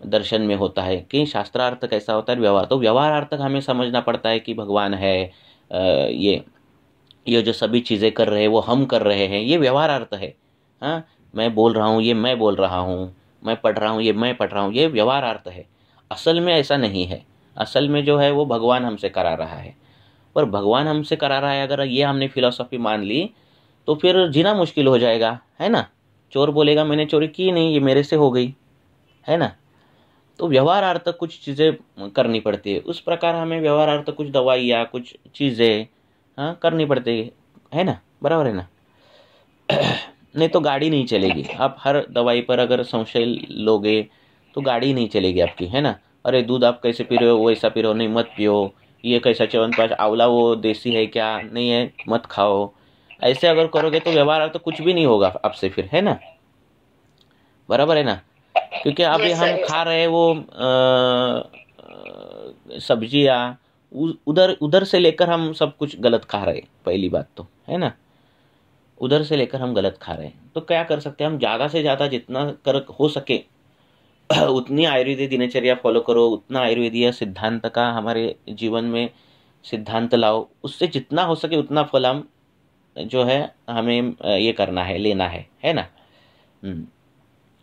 दर्शन में होता है कि शास्त्रार्थ कैसा होता है, व्यवहार। तो व्यवहारार्थ हमें समझना पड़ता है कि भगवान है, ये जो सभी चीज़ें कर रहे हैं वो हम कर रहे हैं, ये व्यवहारार्थ है। मैं बोल रहा हूँ, ये मैं बोल रहा हूँ, मैं पढ़ रहा हूँ, ये मैं पढ़ रहा हूँ, ये व्यवहारार्थ है। असल में ऐसा नहीं है। असल में जो है वो भगवान हमसे करा रहा है। पर भगवान हमसे करा रहा है, अगर ये हमने फिलॉसफी मान ली तो फिर जीना मुश्किल हो जाएगा, है ना। चोर बोलेगा मैंने चोरी की नहीं, ये मेरे से हो गई, है ना। तो व्यवहारार्थ कुछ चीज़ें करनी पड़ती है। उस प्रकार हमें व्यवहारार्थ कुछ दवाइयाँ, कुछ चीज़ें करनी पड़ती है ना, बराबर है ना। नहीं तो गाड़ी नहीं चलेगी। आप हर दवाई पर अगर संशय लोगे तो गाड़ी नहीं चलेगी आपकी, है ना। अरे दूध आप कैसे पी रहे हो, वैसा पी रहे हो, नहीं मत पियो, ये कैसा च्यवनप्राश, आंवला वो देसी है क्या, नहीं है मत खाओ। ऐसे अगर करोगे तो व्यवहार तो कुछ भी नहीं होगा आपसे फिर, है ना, बराबर है ना। क्योंकि अभी हम खा रहे वो सब्जियाँ, उधर उधर से लेकर हम सब कुछ गलत खा रहे, पहली बात तो, है ना। उधर से लेकर हम गलत खा रहे हैं। तो क्या कर सकते हैं हम, ज़्यादा से ज़्यादा जितना कर हो सके उतनी आयुर्वेदिक दिनचर्या फॉलो करो, उतना आयुर्वेदीय सिद्धांत का हमारे जीवन में सिद्धांत लाओ, उससे जितना हो सके उतना फल हम जो है हमें ये करना है, लेना है ना।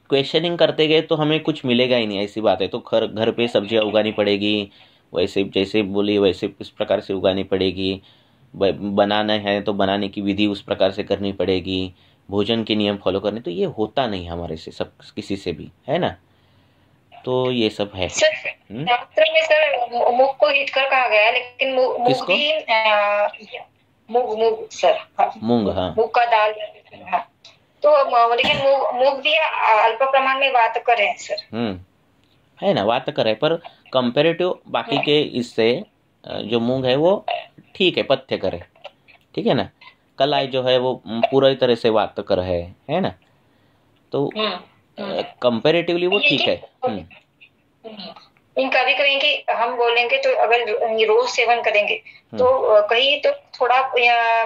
क्वेश्चनिंग करते गए तो हमें कुछ मिलेगा ही नहीं, ऐसी बात है। तो घर पे सब्जियां उगानी पड़ेगी, वैसे जैसे बोली वैसे इस प्रकार से उगानी पड़ेगी। बनाना है तो बनाने की विधि उस प्रकार से करनी पड़ेगी, भोजन के नियम फॉलो करने। तो ये होता नहीं हमारे से, सब किसी से भी, है ना। तो ये सब है। शास्त्र में सर मूंग को हितकर कहा गया है, लेकिन मूंग भी मूंग सर, मूंग, मूंग का दाल, तो लेकिन मूंग भी अल्प प्रमाण में वातकर है सर, है ना, वातकर है, पर कंपैरेटिव बाकी के इससे जो मूंग है वो ठीक है, पथ्यकर है, ठीक है ना। कलाई जो है वो पूरी तरह से वातकर है ना। तो कंपैरेटिवली वो ठीक है। इन कभी कभी कि हम बोलेंगे तो अगर रोज सेवन करेंगे तो कहीं तो थोड़ा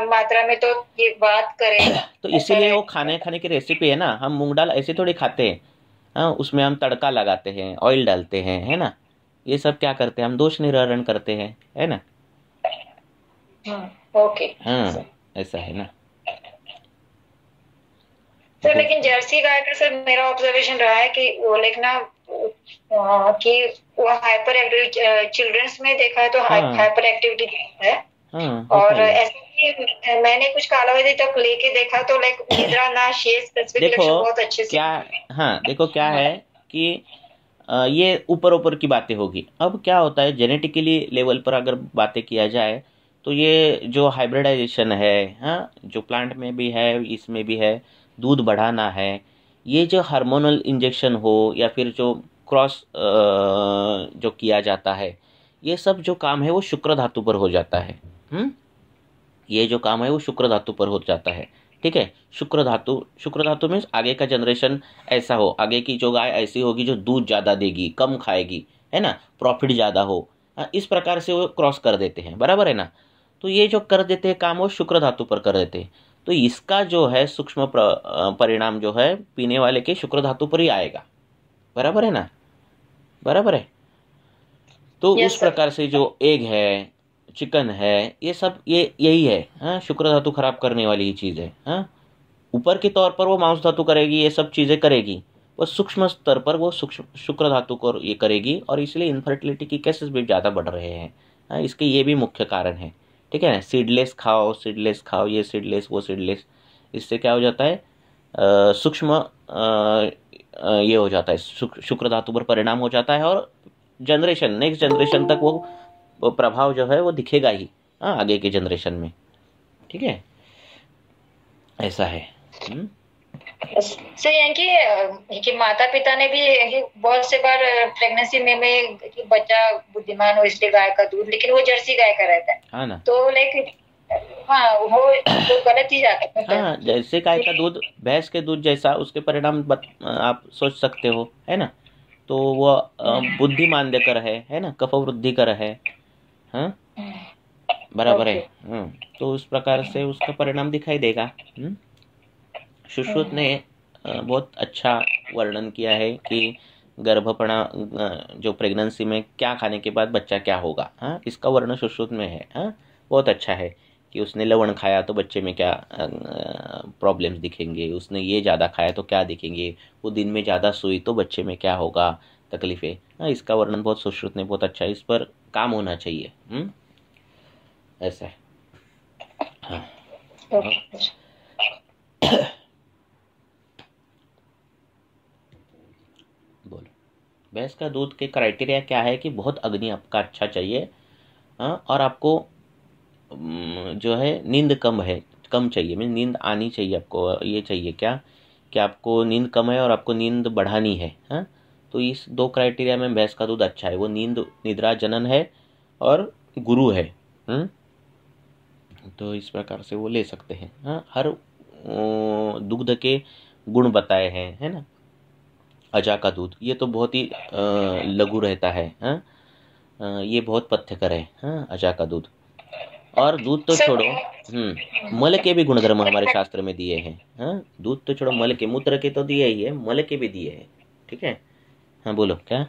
मात्रा में तो ये बात करें। तो इसीलिए वो खाने खाने की रेसिपी है ना, हम मूंग दाल ऐसे थोड़ी खाते हैं। हाँ, उसमें हम तड़का लगाते हैं, ऑयल डालते हैं, है ना। ये सब क्या करते हैं, हम दोष निवारण करते हैं, है ना। ओके। हाँ, ऐसा है ना। सर लेकिन जर्सी गाय का सर मेरा ऑब्जर्वेशन रहा है कि वो लाइक ना कि वो हाइपर एक्टिव चिल्ड्रंस में देखा है तो हाइपर एक्टिविटी है। और ऐसे ही मैंने कुछ कालावधि तक लेके देखा तो लाइक निद्रा ना शेष स्पेसिफिक लक्षण बहुत अच्छे से क्या, हाँ देखो क्या है कि ये ऊपर ऊपर की बातें होगी। अब क्या होता है जेनेटिकली लेवल पर अगर बातें किया जाए तो ये जो हाइब्रिडाइजेशन है, हाँ, जो प्लांट में भी है इसमें भी है, दूध बढ़ाना है, ये जो हार्मोनल इंजेक्शन हो या फिर जो क्रॉस जो किया जाता है, ये सब जो काम है वो शुक्र धातु पर हो जाता है। ये जो काम है वो शुक्र धातु पर हो जाता है। ठीक है, शुक्र धातु में आगे का जनरेशन ऐसा हो, आगे की जो गाय ऐसी होगी जो दूध ज़्यादा देगी, कम खाएगी, है ना, प्रॉफिट ज़्यादा हो, इस प्रकार से वो क्रॉस कर देते हैं, बराबर है ना। तो ये जो कर देते हैं काम वो शुक्र धातु पर कर देते हैं। तो इसका जो है सूक्ष्म परिणाम जो है पीने वाले के शुक्र धातु पर ही आएगा, बराबर है ना, बराबर है। तो उस प्रकार से जो एग है, चिकन है, ये सब ये यही है, हाँ, शुक्र धातु खराब करने वाली ही चीज़ है। हाँ, ऊपर के तौर पर वो मांस धातु करेगी, ये सब चीज़ें करेगी, वो सूक्ष्म स्तर पर वो शुक्र धातु को ये करेगी, और इसलिए इनफर्टिलिटी की केसेस भी ज़्यादा बढ़ रहे हैं। हाँ, इसके ये भी मुख्य कारण है। ठीक है ना, सीडलेस खाओ, सीडलेस खाओ, ये सीडलेस वो सीडलेस, इससे क्या हो जाता है, सूक्ष्म ये हो जाता है, शुक्र धातु पर परिणाम हो जाता है, और जनरेशन नेक्स्ट जनरेशन तक वो प्रभाव जो है वो दिखेगा ही, हाँ, आगे के जनरेशन में। ठीक है, ऐसा है। सर यानी कि माता पिता ने भी बहुत से बार प्रेगनेंसी में कि बच्चा बुद्धिमान हो इसलिए गाय का दूध, लेकिन वो जर्सी गाय का रहता है, हाँ ना, तो लाइक हाँ वो तो गलत ही जाता है। हाँ, जैसे गाय का दूध भैंस के दूध जैसा, उसके परिणाम आप सोच सकते हो, है ना। तो वो बुद्धिमान देकर है ना, कफ वृद्धि कर है, हाँ, बराबर है। तो उस प्रकार से उसका परिणाम दिखाई देगा। सुश्रुत ने बहुत अच्छा वर्णन किया है कि गर्भपणा जो प्रेगनेंसी में क्या खाने के बाद बच्चा क्या होगा, हाँ, इसका वर्णन सुश्रुत में है। हाँ, बहुत अच्छा है कि उसने लवण खाया तो बच्चे में क्या प्रॉब्लम्स दिखेंगे, उसने ये ज़्यादा खाया तो क्या दिखेंगे, वो दिन में ज़्यादा सोई तो बच्चे में क्या होगा, तकलीफ़ें। हाँ, इसका वर्णन बहुत सुश्रुत ने बहुत अच्छा है, इस पर काम होना चाहिए। ऐसा है। हाँ, बोलो, भैंस का दूध के क्राइटेरिया क्या है कि बहुत अग्नि आपका अच्छा चाहिए, हाँ, और आपको जो है नींद कम चाहिए, मीन नींद आनी चाहिए आपको, ये चाहिए क्या कि आपको नींद कम है और आपको नींद बढ़ानी है। हाँ, तो इस 2 क्राइटेरिया में भैंस का दूध अच्छा है, वो निद्रा जनन है और गुरु है। तो इस प्रकार से वो ले सकते हैं। हाँ, हर दुग्ध के गुण बताए हैं, है ना। अजा का दूध ये तो बहुत ही लघु रहता है, हाँ, ये बहुत पथ्यकर है, हाँ, अजा का दूध। और दूध तो छोड़ो, मल के भी गुणधर्म हमारे शास्त्र में दिए हैं। हाँ, दूध तो छोड़ो, मल के, मूत्र के तो दिए ही है, मल के भी दिए हैं। ठीक है, हाँ, बोलो क्या।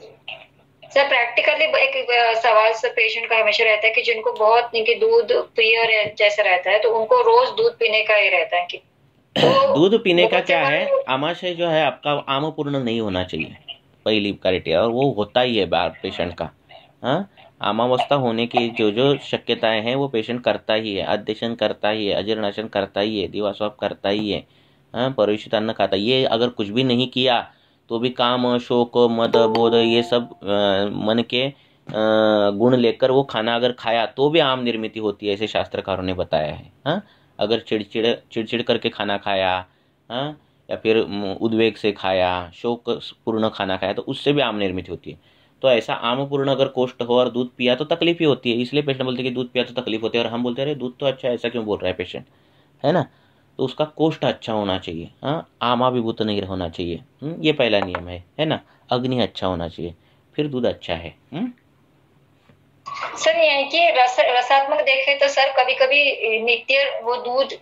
सर प्रैक्टिकली एक सवाल सर पेशेंट का हमेशा रहता है कि जिनको बहुत दूध प्रिय जैसा रहता है तो उनको रोज दूध पीने का ही रहता है कि तो दूध पीने का क्या है, आमाशय जो है आपका आम पूर्ण नहीं होना चाहिए, पहली क्राइटेरिया, और वो होता ही है बार पेशेंट का। हाँ, आमावस्था होने की जो शक्यताएं हैं वो पेशेंट करता ही है, अध्यशन करता ही है, अजीर्णाशन करता ही है, दिवास्वाप करता ही है, हाँ, परिवेशित अन्न खाता। ये अगर कुछ भी नहीं किया तो भी काम, शोक, मद, बोध, ये सब मन के गुण लेकर वो खाना अगर खाया तो भी आम निर्मिति होती है, ऐसे शास्त्रकारों ने बताया है। हाँ, अगर चिड़चिड़ करके खाना खाया, हाँ, या फिर उद्वेग से खाया, शोक पूर्ण खाना खाया, तो उससे भी आम निर्मित होती है। तो ऐसा आम पूर्ण अगर कोष्ठ हो और दूध पिया तो तकलीफ ही होती है, इसलिए पेशेंट बोलते हैं कि दूध पिया तो तकलीफ होती है, और हम बोलते हैं अरे दूध तो अच्छा है, ऐसा क्यों बोल रहा है पेशेंट, है ना। तो उसका कोष्ठ अच्छा होना चाहिए, हाँ, आमाभिभूत नहीं होना चाहिए। ये पहला नियम है ना। अग्नि अच्छा होना चाहिए, फिर दूध अच्छा है। सर ये कि रसात्मक देखें तो सर कभी कभी नित्य वो दूध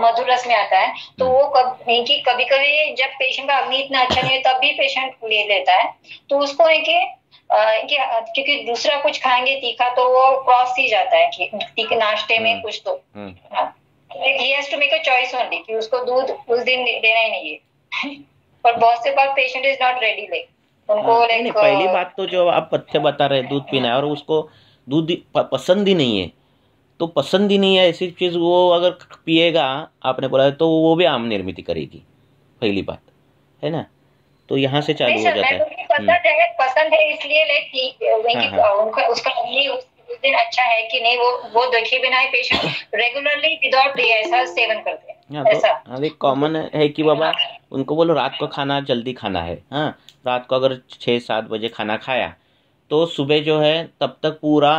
मधुर रस में आता है, तो वो कभी कभी जब पेशेंट का अग्नि इतना अच्छा नहीं है तब भी पेशेंट ले लेता है, तो उसको है कि क्योंकि दूसरा कुछ खाएंगे तीखा तो वो क्रॉस ही जाता है कि नाश्ते में कुछ तो he has to make a choice only कि उसको दूध उस दिन देना ही नहीं है। पर बहुत से बार patient is not ready, like उनको नहीं, पहली बात तो जो आप पथ्य बता रहे दूध पीना है और उसको दूध पसंद ही नहीं है, तो पसंद ही नहीं है ऐसी चीज वो अगर पिएगा आपने बोला तो वो भी आम निर्मित करेगी, पहली बात है ना। तो यहाँ से चालू हो जाता है। पसंद है इसलिए लाइक उसका उस दिन अच्छा है कि नहीं वो देखे बिना ही पेशेंट रेगुलरली विदाउट ऐसा सेवन करते हैं। ऐसा एक कॉमन है कि बाबा उनको बोलो रात को खाना जल्दी खाना है। हाँ, रात को अगर 6-7 बजे खाना खाया तो सुबह जो है तब तक पूरा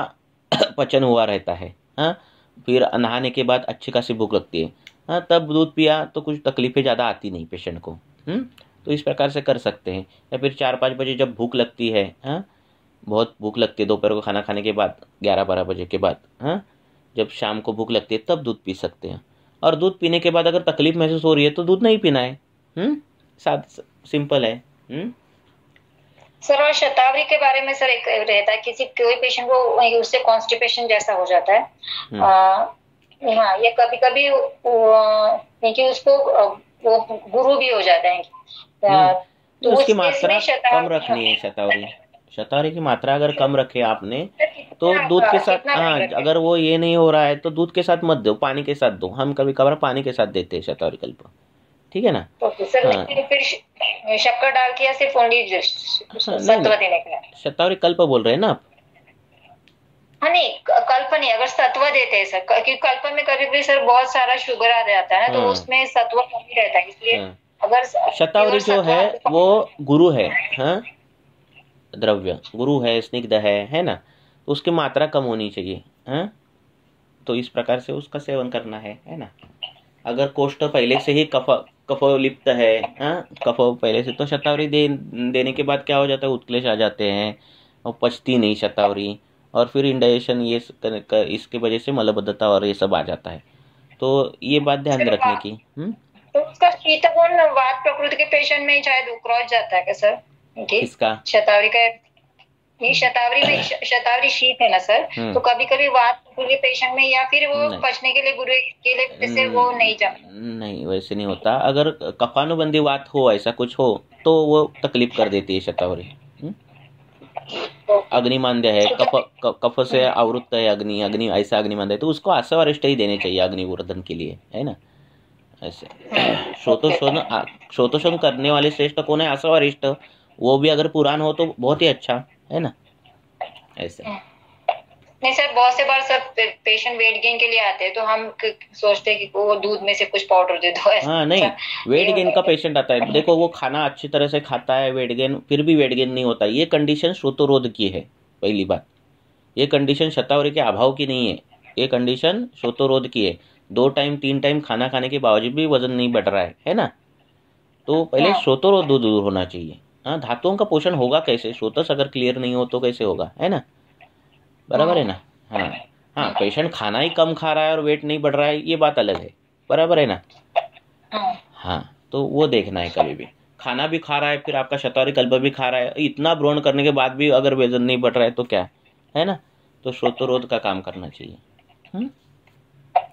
पचन हुआ रहता है। हाँ, फिर नहाने के बाद अच्छी खासी भूख लगती है। हाँ, तब दूध पिया तो कुछ तकलीफें ज़्यादा आती नहीं पेशेंट को। तो इस प्रकार से कर सकते हैं। या फिर 4-5 बजे जब भूख लगती है, हाँ बहुत भूख लगती है दोपहर को खाना खाने के बाद 11-12 बजे के बाद, हाँ जब शाम को भूख लगती है तब दूध पी सकते हैं। और दूध पीने के बाद अगर तकलीफ महसूस हो रही है तो दूध नहीं पीना है। साथ सिंपल है। सर और शतावरी के बारे में सर एक रहता है कोई पेशेंट को उससे कॉन्स्टिपेशन जैसा हो जाता है। हाँ, ये कभी कभी क्योंकि उसको वो गुरु भी हो जाता है। तो उसकी मात्रा कम रखनी है। शतावरी की मात्रा अगर कम रखे आपने तो दूध के साथ, हाँ अगर वो ये नहीं हो रहा है तो दूध के साथ मत दो, पानी के साथ दो। हम कभी कभार पानी के साथ देते हैं शतावरी कल्प, ठीक है ना। सर फिर शक्कर डाल के या सिर्फ ओनली सत्व देने का शतावरी कल्प बोल रहे हैं ना आप? हाँ नहीं, कल्प नहीं, अगर सत्व देते हैं सर, क्योंकि कल्प में कभी भी सर बहुत सारा शुगर आ जाता है ना, तो उसमें सत्व कम रहता है, इसलिए अगर शतावरी जो है वो गुरु है। हाँ, द्रव्य गुरु है, स्निग्ध है ना, तो उसकी मात्रा कम होनी चाहिए। हाँ, तो इस प्रकार से उसका सेवन करना है ना। अगर कोष्ठ पहले से ही कफलिप्त है, हाँ कफ पहले से, तो शतावरी देने के बाद क्या हो जाता है, उत्क्लेश आ जाते हैं और पचती नहीं शतावरी, और फिर इंडाइजेशन ये इसके वजह से मलबद्धता और ये सब आ जाता है। तो ये बात ध्यान रखने की। तो उसका शीतगुण वात प्रकृति के पेशेंट में शायद क्रॉस जाता है क्या सर? इसका शतावरी का ये शतावरी में शतावरी शीत है ना सर, तो कभी कभी वात के पेशेंट में या फिर वो पचने के लिए गुरु के लिए जैसे वो नहीं नहीं, वैसे नहीं होता। अगर कफानुबंधी वात हो, ऐसा कुछ हो तो वो तकलीफ कर देती है शतावरी। अग्निमांद्य है, कफ से आवृत्त है अग्नि ऐसा अग्निमांद्य है, तो उसको आसवारिष्ट ही देने चाहिए अग्निवर्धन के लिए, है ना। ऐसे श्रोतोशोधन करने वाले श्रेष्ठ कौन है? आसवारिष्ट। वो भी अगर पुराण हो तो बहुत ही अच्छा है ना। ऐसे नहीं सर, बहुत से बार सब पेशेंट वेट गेन के लिए आते हैं, तो हम सोचते हैं कि वो दूध में से कुछ पाउडर दे दो। हाँ नहीं, वेट गेन का पेशेंट आता है, देखो वो खाना अच्छी तरह से खाता है, वेट गेन फिर भी वेट गेन नहीं होता, ये कंडीशन श्रोतरोध की है। पहली बात, ये कंडीशन शतावरी के अभाव की नहीं है, ये कंडीशन श्रोतरोध की है। 2 टाइम 3 टाइम खाना खाने के बावजूद भी वजन नहीं बढ़ रहा है ना। तो पहले श्रोतरोध दूर होना चाहिए। हाँ, धातुओं का पोषण होगा कैसे? श्रोतस अगर क्लियर नहीं हो तो कैसे होगा, है ना। बराबर है ना। हाँ, पेशेंट खाना ही कम खा रहा है और वेट नहीं बढ़ रहा है, ये बात अलग है। बराबर है ना। हाँ, तो वो देखना है। कभी भी खाना भी खा रहा है, फिर आपका शतावरी कल्प भी खा रहा है, इतना ब्रोण करने के बाद भी अगर वजन नहीं बढ़ रहा है तो क्या है ना। तो श्रोतरोध का काम करना चाहिए।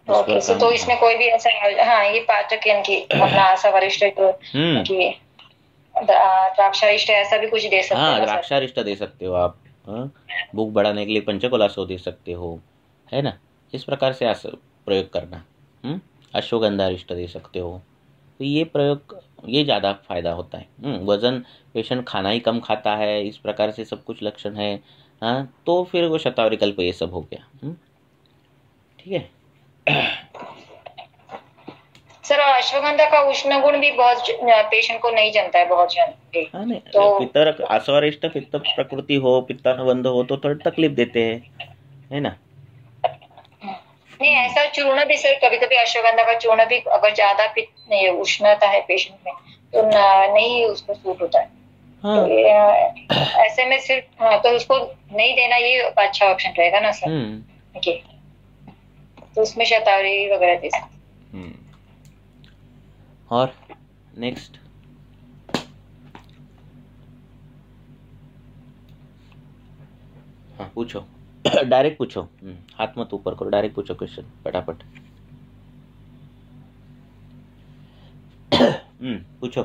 तो इसमें कोई भी ऐसा, हाँ ये पाचक इनकी अपना आशा वरिष्ठ की द्राक्षारिष्ट ऐसा भी कुछ दे सकते हैं। हाँ, द्राक्षारिष्ट दे सकते हो आप। भूख बढ़ाने के लिए पंचकोलासो दे सकते हो, है ना। इस प्रकार से प्रयोग करना। अश्वगंधारिष्ट दे सकते हो। तो ये प्रयोग, ये ज़्यादा फायदा होता है। वजन पेशेंट खाना ही कम खाता है, इस प्रकार से सब कुछ लक्षण है, हाँ, तो फिर वो शतावरी कल्प ये सब हो गया। ठीक है सर। अश्वगंधा का उष्ण गुण भी बहुत पेशेंट को नहीं जमता है, बहुत जन। हाँ नहीं, तो पित्त आसवारिष्ट पित्त प्रकृति हो, पित्तानुबंध हो तो थोड़ी तकलीफ देते हैं, है ना। नहीं, ऐसा चूर्ण भी सर, कभी कभी अश्वगंधा का चूर्ण भी अगर ज्यादा उष्णता है पेशेंट में तो नहीं उसको सूट होता है। हाँ तो ऐसे में सिर्फ तो उसको नहीं देना ये अच्छा ऑप्शन रहेगा ना सर? ओके, तो उसमें शतावरी वगैरह दे सकते। और नेक्स्ट, हाँ पूछो। डायरेक्ट पूछो, हाथ मत ऊपर करो, डायरेक्ट पूछो क्वेश्चन फटाफट। पूछो।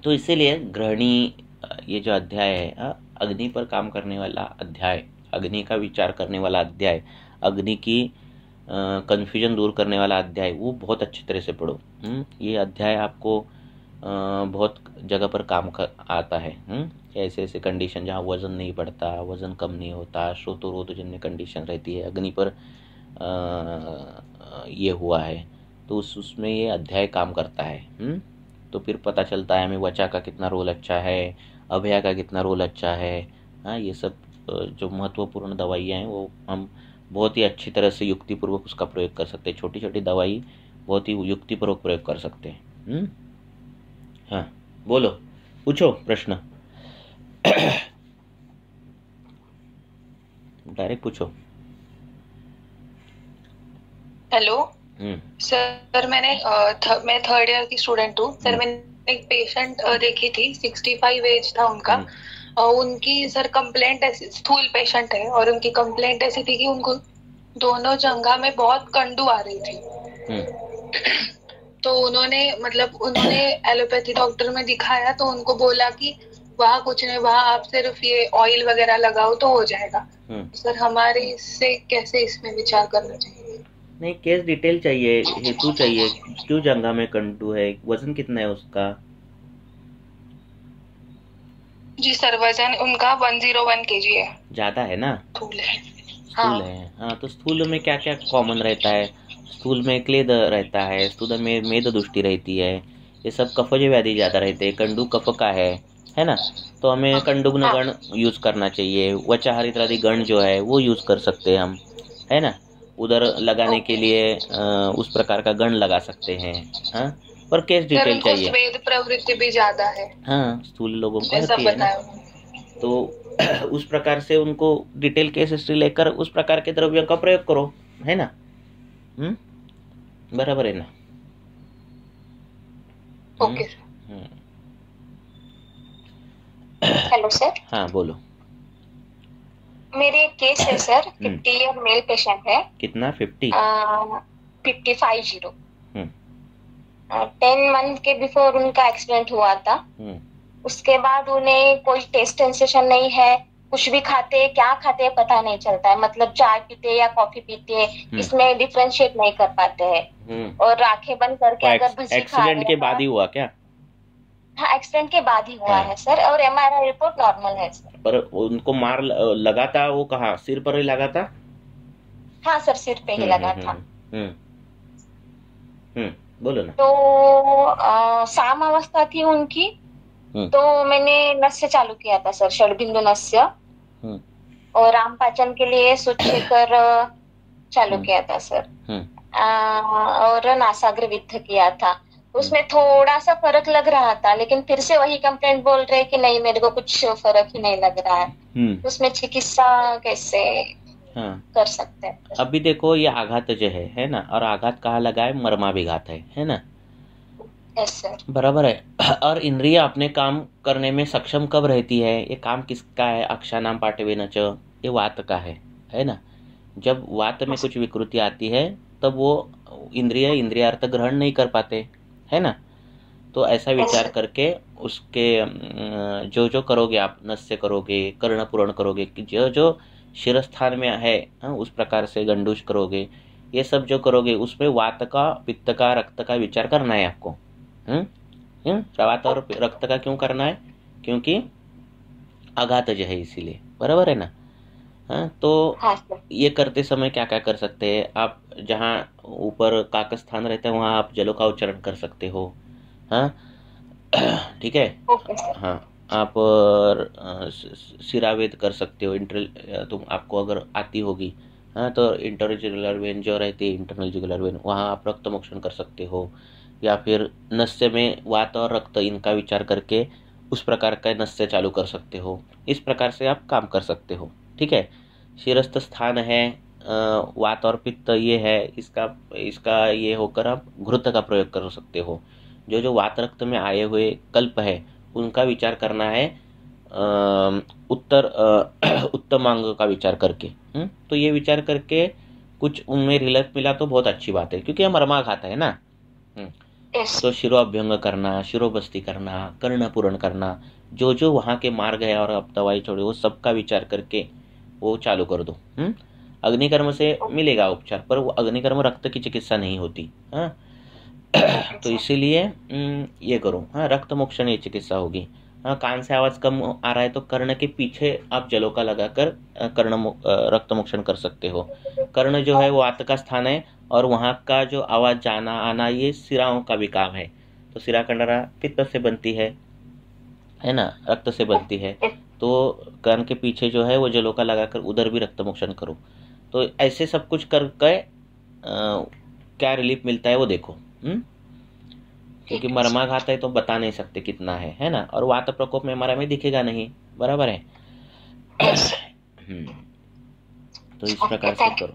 तो इसीलिए गृहिणी, ये जो अध्याय है, अग्नि पर काम करने वाला अध्याय, अग्नि का विचार करने वाला अध्याय, अग्नि की कन्फ्यूजन दूर करने वाला अध्याय, वो बहुत अच्छी तरह से पढ़ो। ये अध्याय आपको बहुत जगह पर काम आता है। ऐसे ऐसे कंडीशन जहाँ वजन नहीं बढ़ता, वजन कम नहीं होता, श्रोतोरोधजन्य कंडीशन रहती है, अग्नि पर ये हुआ है, तो उसमें ये अध्याय काम करता है। तो फिर पता चलता है हमें वचा का कितना रोल अच्छा है, अभया का कितना रोल अच्छा है। हाँ, ये सब जो महत्वपूर्ण दवाइयाँ हैं वो हम बहुत ही अच्छी तरह से युक्तिपूर्वक उसका प्रयोग कर सकते हैं। छोटी छोटी दवाई बहुत ही युक्तिपूर्वक प्रयोग कर सकते हैं। हाँ बोलो, पूछो प्रश्न। डायरेक्ट पूछो। हेलो सर, मैं थर्ड ईयर की स्टूडेंट हूँ सर। मैंने एक पेशेंट देखी थी, 65 एज था उनका। उनकी सर कंप्लेंट ऐसी, स्थूल पेशेंट है, और उनकी कंप्लेंट ऐसी थी कि उनको दोनों जंघा में बहुत कंडू आ रही थी। तो उन्होंने एलोपैथी डॉक्टर में दिखाया, तो उनको बोला कि वहाँ कुछ नहीं, वहाँ आप सिर्फ ये ऑयल वगैरह लगाओ तो हो जाएगा। सर हमारे इससे कैसे इसमें विचार करना चाहिए? नहीं, केस डिटेल चाहिए, हेतु चाहिए, क्यों जंघा में कंटू है, वजन कितना है उसका? जी सर, वजन उनका 101 kg है। ज्यादा है ना? स्थूल है। स्थूल है। हाँ, तो स्थूल में क्या क्या कॉमन रहता है? स्थूल में क्लेद रहता है, स्थूल में मेद दुष्टि रहती है, ये सब कफज व्याधि ज्यादा रहते हैं। कंडू कफ का है ना? तो हमें कंडुग्न गण यूज करना चाहिए। वचाहार इत्यादि गण जो है वो यूज कर सकते हैं हम, है ना? उधर लगाने के लिए उस प्रकार का गण लगा सकते हैं। हाँ, पर केस डिटेल चाहिए। स्वेद प्रवृत्ति भी ज्यादा है। हाँ, स्थूल लोगों को होती है ना, तो उस प्रकार से उनको डिटेल केस हिस्ट्री लेकर उस प्रकार के द्रव्यों का प्रयोग करो, है ना? बराबर है ना? ओके। Hello sir. हाँ बोलो। मेरे केस है सर, 50 ईयर मेल पेशेंट है। कितना? 50? 50। 10 मंथ के बिफोर उनका एक्सीडेंट हुआ था। उसके बाद उन्हें कोई टेस्ट सेंसेशन नहीं है, कुछ भी खाते, क्या खाते पता नहीं चलता है, मतलब चाय पीते या कॉफी पीते, इसमें डिफरेंशिएट नहीं कर पाते हैं। और आंखें बंद करके अगर भजी खा रहे हैं। एक्सीडेंट के बाद ही हुआ क्या? हाँ, एक्सीडेंट के बाद ही हुआ है सर, और MRI रिपोर्ट नॉर्मल है सर। पर उनको मार लगा था, वो कहाँ, सिर पर ही लगा था? हाँ सर, सिर पे ही लगा था। बोलो ना। तो साम अवस्था थी उनकी, तो मैंने नस्य चालू किया था सर, षडबिंदु नस्य, और राम पाचन के लिए सुचेकर चालू किया था सर। और नासाग्र विद्ध किया था। उसमें थोड़ा सा फर्क लग रहा था, लेकिन फिर से वही कंप्लेंट बोल रहे कि नहीं, मेरे को कुछ फर्क ही नहीं लग रहा है। उसमें चिकित्सा कैसे कर सकते हैं? अभी देखो, ये आघात जो है ना, और आघात कहाँ लगा है? मर्माभिघात है ना? Yes sir. बराबर है। और इंद्रिय अपने काम करने में सक्षम कब रहती है? ये काम किसका है? अक्षानाम पाठवेन च, ये वात का है ना? जब वात में कुछ विकृति आती है तब वो इंद्रियार्थ ग्रहण नहीं कर पाते, है ना? तो ऐसा विचार करके उसके जो जो करोगे आप, नस्य करोगे, कर्ण पूर्ण करोगे, जो जो शिरस्थान में है, उस प्रकार से गंडूश करोगे, ये सब जो करोगे उसमें वात का, पित्त का, रक्त का विचार करना है आपको। वात और रक्त का क्यों करना है? क्योंकि आघात जो है, इसीलिए। बराबर है ना? हाँ, तो ये करते समय क्या क्या कर सकते हैं आप? जहाँ ऊपर काकस्थान रहता है वहाँ आप जलों का उच्चारण कर सकते हो। हाँ, ठीक है। हाँ, आप सिरावेद कर सकते हो, तुम आपको अगर आती होगी, हाँ, तो इंटरजुगुलर वेन जो रहती है, इंटरनल जुगुलर वेन, वहाँ आप रक्त मोक्षण कर सकते हो। या फिर नस्य में वात और रक्त इनका विचार करके उस प्रकार का नस्य चालू कर सकते हो। इस प्रकार से आप काम कर सकते हो। ठीक है, शिरस्थ स्थान है, वात और पित्त ये है, इसका ये होकर आप घृत का प्रयोग कर सकते हो। जो जो वात रक्त में आए हुए कल्प है उनका विचार करना है उत्तमांग का विचार करके। तो ये विचार करके कुछ उनमें रिलत मिला तो बहुत अच्छी बात है, क्योंकि हम रमा खाता है ना। तो शिरोअभ्यंग करना, शिरोबस्ती करना, कर्ण पूर्ण करना, जो जो वहाँ के मार्ग है और अब दवाई छोड़े वो सबका विचार करके वो चालू कर दो। अग्निकर्म से मिलेगा उपचार, पर वो अग्निकर्म रक्त की चिकित्सा नहीं होती। हाँ, तो इसीलिए ये करो। हाँ, रक्त मोक्षण ये चिकित्सा होगी। हाँ, कान से आवाज कम आ रहा है तो कर्ण के पीछे आप जलोका लगाकर रक्त मोक्षण कर सकते हो। कर्ण जो है वो वात का स्थान है और वहाँ का जो आवाज जाना आना ये सिराओं का भी काम है। तो सिरा कंडरा पित्त से बनती है ना, रक्त से बनती है। तो कान के पीछे जो है वो जलोका लगाकर उधर भी रक्त मोक्षण करो। तो ऐसे सब कुछ करके क्या रिलीफ मिलता है वो देखो। क्योंकि मर्माघात है तो बता नहीं सकते कितना है ना, और वात प्रकोप में हमारा में दिखेगा नहीं, बराबर है। तो इस प्रकार से करो।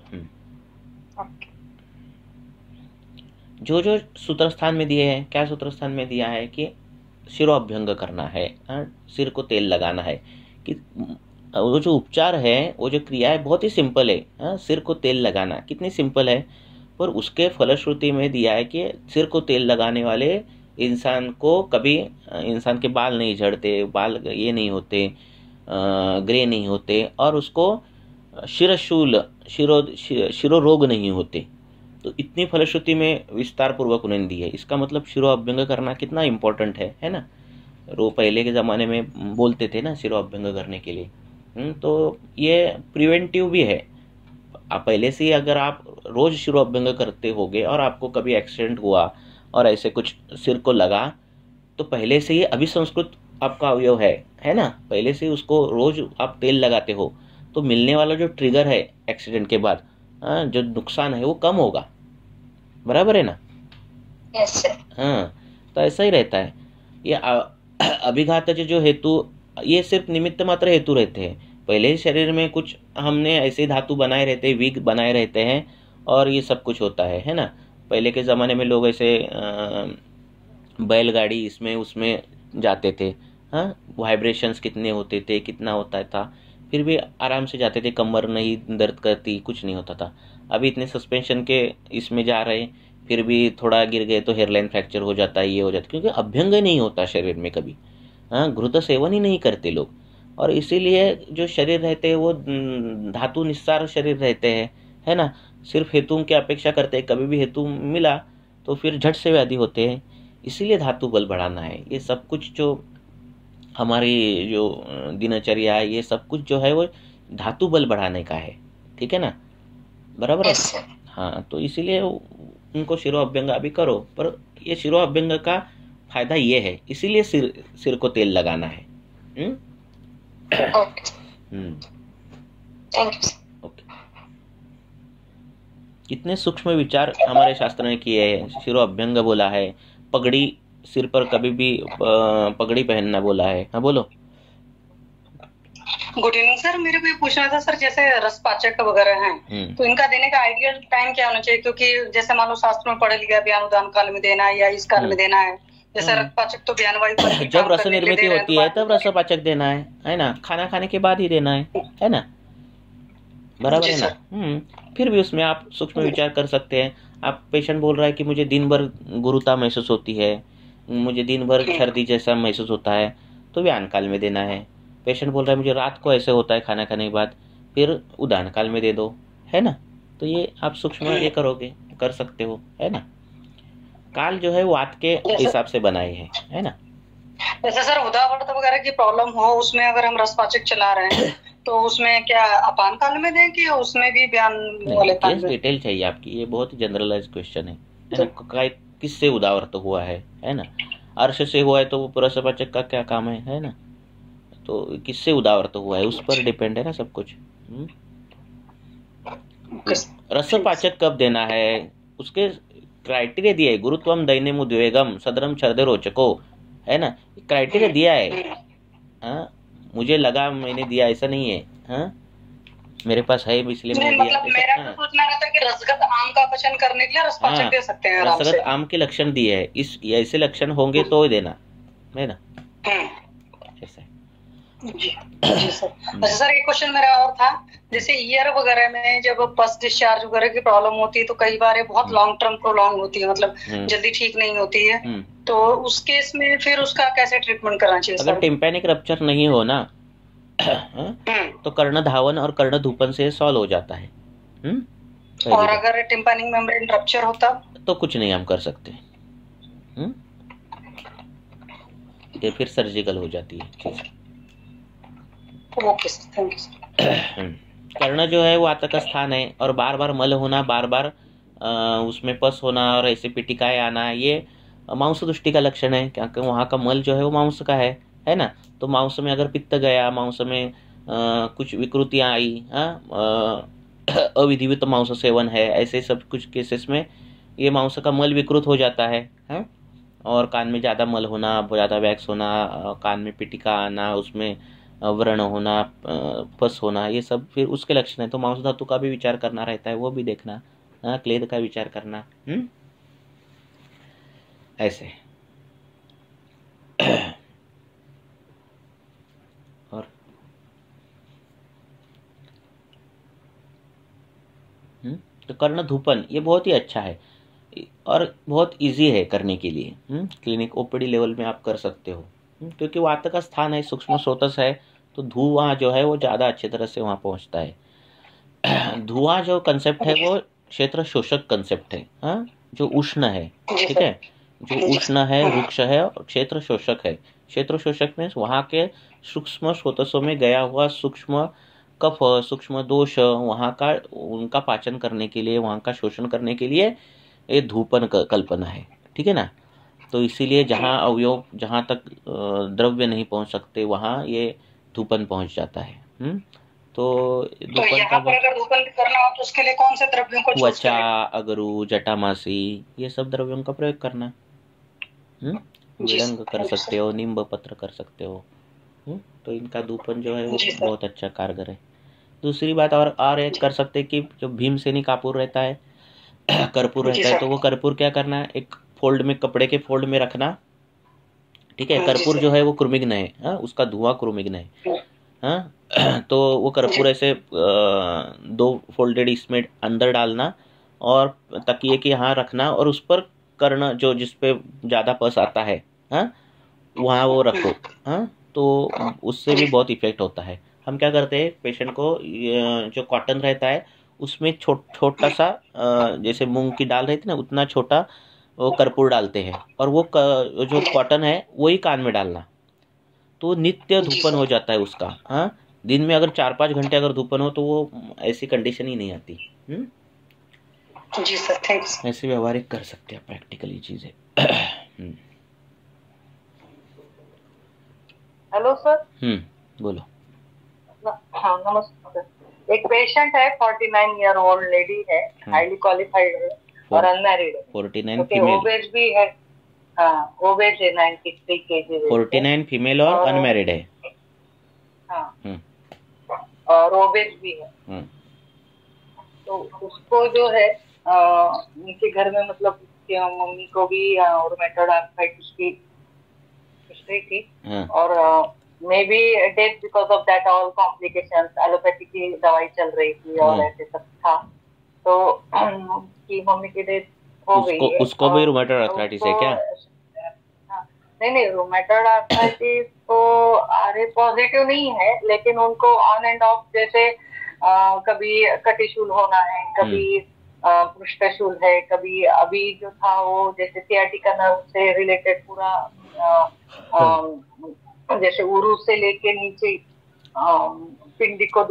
जो जो सूत्र स्थान में दिए हैं, क्या सूत्र स्थान में दिया है कि शिरोअभ्यंग करना है, सिर को तेल लगाना है। कि वो जो उपचार है, वो जो क्रिया है बहुत ही सिंपल है। सिर को तेल लगाना कितनी सिंपल है, पर उसके फलश्रुति में दिया है कि सिर को तेल लगाने वाले इंसान को कभी इंसान के बाल नहीं झड़ते, बाल ये नहीं होते, ग्रे नहीं होते, और उसको शिरो रोग नहीं होते। तो इतनी फलश्रुति में विस्तार पूर्वक उन्होंने दी है। इसका मतलब शिरोअभ्यंग करना कितना इम्पोर्टेंट है ना। पहले के ज़माने में बोलते थे ना शिरोअभ्यंग करने के लिए। तो ये प्रिवेंटिव भी है। पहले से ही अगर आप रोज शिरोअभ्यंग करते होगे और आपको कभी एक्सीडेंट हुआ और ऐसे कुछ सिर को लगा, तो पहले से ही अभिसंस्कृत आपका अवयव है ना, पहले से ही उसको रोज आप तेल लगाते हो, तो मिलने वाला जो ट्रिगर है एक्सीडेंट के बाद, जो नुकसान है वो कम होगा, बराबर है ना। यस। हाँ, तो ऐसा ही रहता है। ये अभिघात जो हेतु, ये सिर्फ निमित्त मात्र हेतु रहते हैं। पहले ही शरीर में कुछ हमने ऐसे धातु बनाए रहते हैं, विग बनाए रहते हैं, और ये सब कुछ होता है ना। पहले के ज़माने में लोग ऐसे बैलगाड़ी इसमें उसमें जाते थे। हाँ, वाइब्रेशंस कितने होते थे, कितना होता था, फिर भी आराम से जाते थे, कमर नहीं दर्द करती, कुछ नहीं होता था। अभी इतने सस्पेंशन के इसमें जा रहे, फिर भी थोड़ा गिर गए तो हेयरलाइन फ्रैक्चर हो जाता है, ये हो जाता है, क्योंकि अभ्यंग नहीं होता शरीर में कभी। हाँ, घृत सेवन ही नहीं करते लोग, और इसीलिए जो शरीर रहते हैं वो धातु निस्सार शरीर रहते हैं, है ना। सिर्फ हेतुओं की अपेक्षा करते हैं, कभी भी हेतु मिला तो फिर झट से व्याधि होते हैं। इसीलिए धातु बल बढ़ाना है। ये सब कुछ जो हमारी जो दिनचर्या है, ये सब कुछ जो है वो धातु बल बढ़ाने का है, ठीक है ना, बराबर है। हाँ, तो इसीलिए उनको शिरोअभ्यंग अभी करो, पर ये शिरोअभ्यंग का फायदा ये है, इसीलिए सिर को तेल लगाना है। ओके। कितने सूक्ष्म विचार हमारे शास्त्र ने किए हैं। शिरोअभ्यंग बोला है, पगड़ी सिर पर कभी भी पगड़ी पहनना बोला है। हाँ, बोलो। गुड इवनिंग सर, मेरे को ये पूछना था सर, जैसे रसपाचक वगैरह हैं, तो इनका देने का आइडियल टाइम क्या होना चाहिए? क्योंकि जैसे मान लो शास्त्र में पढ़े लिखा बयान उदान काल में देना है या इस काल में देना है। जैसे रसपाचक तो बयान वायु जब रस निर्मित होती है तब रसपाचक देना है ना, खाना खाने के बाद ही देना है ना, बराबर है ना। फिर भी उसमें आप सूक्ष्म विचार कर सकते हैं। आप पेशेंट बोल रहा है कि मुझे दिन भर गुरुता महसूस होती है, मुझे दिन भर सर्दी जैसा महसूस होता है, तो व्यान काल में देना है। पेशेंट बोल रहा है मुझे रात को ऐसे होता है खाना खाने के बाद, फिर उदान काल में दे दो, है ना। तो ये आप सूक्ष्म ये करोगे, कर सकते हो, है ना। काल जो है वो वात के हिसाब से बनाए हैं, है ना। जैसे सर उदावर्त वगैरह की प्रॉब्लम हो, उसमें अगर हम रसपाचक चला रहे हैं तो उसमें क्या अपान काल में दें कि उसमें भी बयान वाले काल में? डिटेल चाहिए आपकी, ये बहुत ही जनरलाइज क्वेश्चन है ना। किससे उदावर्त हुआ है ना। अर्श से हुआ है तो वो रसपाचक का क्या काम है ना। तो किससे उदावर्त हुआ है उस पर डिपेंड है ना सब कुछ। रसपाचक कब देना है, उसके क्राइटेरिया दिया है। गुरुत्वम दैन्यम उद्वेगम सदरम छर्दे रोचको, है ना, क्राइटेरिया दिया है। हाँ, मुझे लगा मैंने दिया, ऐसा नहीं है। हाँ, मेरे पास है इसलिए मैंने दिया। मतलब मेरा तो सोचना रहता है कि रसगत आम का अपचन करने के लिए रसपाचक दे सकते हैं आराम से। रसगत आम के लक्षण दिए है, इस ऐसे लक्षण होंगे तो देना, है ना। ऐसा जी सर। अच्छा सर, एक क्वेश्चन मेरा और था, जैसे ईयर वगैरह में जब पस डिस्चार्ज वगैरह की प्रॉब्लम होती है तो कई बार ये बहुत लॉन्ग टर्म प्रोलॉन्ग होती है, मतलब जल्दी ठीक नहीं होती है, तो उस केस में फिर उसका कैसे ट्रीटमेंट करना चाहिए? अगर टिम्पैनिक रप्चर नहीं हो ना तो कर्ण धावन और कर्ण धूपन से सॉल्व हो जाता है। और अगर टिम्पैनिक मेम्ब्रेन रप्चर होता तो कुछ नहीं हम कर सकते, ये फिर सर्जिकल हो जाती है चीज। Okay sir, thank you. कर्ण जो है वो आतक स्थान है, और बार बार मल होना, बार बार उसमें पस होना और ऐसे पिटिकाएं आना, ये मांस दुष्टि का लक्षण है, क्योंकि वहाँ का मल जो है वो मांस का है ना। तो मांस में अगर पित्त गया, मांस में कुछ विकृतियां आई, अविधिवित मांस सेवन है, ऐसे सब कुछ केसेस में ये मांस का मल विकृत हो जाता है। और कान में ज़्यादा मल होना, ज़्यादा वैक्स होना, कान में पिटिका आना, उसमें व्रण होना, पस होना, ये सब फिर उसके लक्षण है। तो मांस धातु का भी विचार करना रहता है, वो भी देखना, क्लेद का विचार करना, ऐसे। और तो कर्ण धूपन ये बहुत ही अच्छा है और बहुत इजी है करने के लिए। क्लिनिक ओपीडी लेवल में आप कर सकते हो, क्योंकि वात का स्थान है, सूक्ष्म स्रोतस है, तो धुआं जो है वो ज़्यादा अच्छी तरह से वहाँ पहुँचता है। धुआं जो कंसेप्ट है वो क्षेत्र शोषक कंसेप्ट है, जो उष्ण है, ठीक है, जो उष्ण है, रुक्ष है, और क्षेत्र शोषक है। क्षेत्र शोषक में वहाँ के सूक्ष्म स्रोतसों में गया हुआ सूक्ष्म कफ, सूक्ष्म दोष, वहाँ का उनका पाचन करने के लिए, वहाँ का शोषण करने के लिए ये धूपन कल्पना है, ठीक है ना। तो इसीलिए जहाँ अवयव, जहाँ तक द्रव्य नहीं पहुँच सकते वहाँ ये धूपन पहुँच जाता है। तो धूपन का अगर धूपन करना हो तो उसके लिए कौन से द्रव्यों को चूज त्वचा, अगरू, जटामासी, ये सब द्रव्यों का प्रयोग करना। विलंग कर सकते हो, नींब पत्र कर सकते हो। तो इनका धूपन जो है वो बहुत अच्छा कारगर है। दूसरी बात और एक कर सकते हैं कि जो भीमसेनी कपूर रहता है, कर्पूर रहता है, तो वो कर्पूर क्या करना है, एक फोल्ड में, कपड़े के फोल्ड में रखना, ठीक है। कर्पूर जो है वो क्रुमिग्न है, उसका धुआं क्रुमिग्न है। तो वो कर्पूर ऐसे 2 फोल्डेड इसमें अंदर डालना और तकिए के यहाँ रखना, और उस पर कर्ण जो जिसपे ज़्यादा पस आता है, वहाँ वो रखो, तो उससे भी बहुत इफेक्ट होता है। हम क्या करते हैं, पेशेंट को जो कॉटन रहता है उसमें छोटा सा, जैसे मूंग की दाल रहती है ना, उतना छोटा वो कर्पूर डालते हैं, और वो जो कॉटन है वही कान में डालना, तो नित्य धूपन हो जाता है उसका। दिन में अगर 4-5 घंटे अगर धूपन हो तो वो ऐसी कंडीशन ही नहीं आती। जी सर, थैंक्स। ऐसे व्यवहारिक कर सकते हैं प्रैक्टिकली चीजें। Hello sir. बोलो। हाँ, नमस्कार। एक पेशेंट है, 49 ईयर ओल्ड लेडी है, हाईली क्वालिफाइड है और अनमैरिड है। 49 फीमेल। ओबेज भी है, हाँ, ओबेज है, 93 केजी। 49 फीमेल और अनमैरिड है। हाँ, और ओबेज भी है। तो उसको जो है उनके घर में, मतलब मम्मी को भी रूमेटॉइड आर्थराइटिस की हिस्ट्री थी, और may be death because of that, all complications, allopathy की दवाई चल रही थी और ऐसे सब था, तो की मम्मी की डेथ हो गई है। उसको भी रूमेटॉइड आर्थराइटिस है क्या? नहीं, रूमेटॉइड आर्थराइटिस तो आरए पॉजिटिव नहीं है, लेकिन उनको ऑन एंड ऑफ, जैसे कभी कटिशूल होना है, कभी पृष्ठशूल है, कभी अभी जो था वो जैसे सियाटिका नर्व से रिलेटेड पूरा, जैसे उरू से लेके नीचे पिंडी को,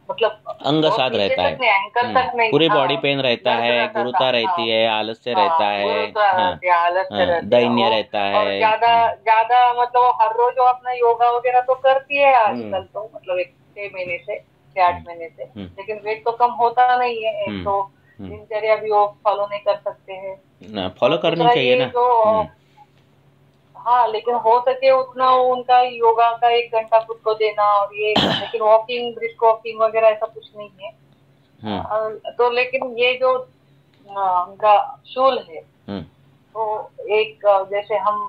मतलब अंग साध रहता है, एंकल तक नहीं, पूरी बॉडी पेन रहता है, गुरुता रहती है, आलस्य रहता है, दैन्य रहता है, ज्यादा मतलब हर रोज वो अपना योगा वगैरह तो करती है आजकल, तो मतलब 6 महीने से से 8 महीने से, लेकिन वेट तो कम होता नहीं है। एक तो दिनचर्या भी वो फॉलो नहीं कर सकते हैं, फॉलो करनी चाहिए ना। जो हाँ, लेकिन हो सके उतना उनका योगा का 1 घंटा खुद को देना, और ये लेकिन वॉकिंग, ब्रिस्क वॉकिंग वगैरह ऐसा कुछ नहीं है। तो लेकिन ये जो उनका शूल है, तो एक जैसे हम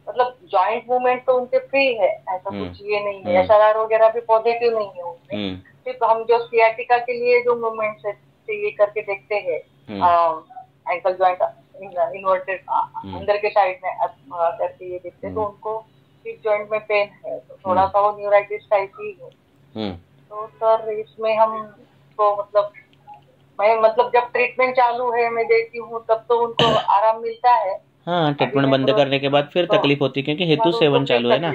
मतलब जॉइंट मूवमेंट तो उनके फ्री है, ऐसा कुछ ये नहीं है, SRR वगैरह भी पॉजिटिव नहीं है उनमें। सिर्फ हम जो सियाटिका के लिए जो मूवमेंट्स है ये करके देखते हैं, एंकल जॉइंट इन्वर्टेड अंदर के साइड में करके ये देखते हैं, तो उनको हिप जॉइंट में पेन है, तो थोड़ा सा वो न्यूराइटिस टाइप ही है। तो सर इसमें हम तो मतलब जब ट्रीटमेंट चालू है मैं देती हूँ तब तो उनको आराम मिलता है। हाँ, ट्रीटमेंट बंद करने के बाद फिर तकलीफ होती है, क्योंकि हेतु सेवन चालू है ना।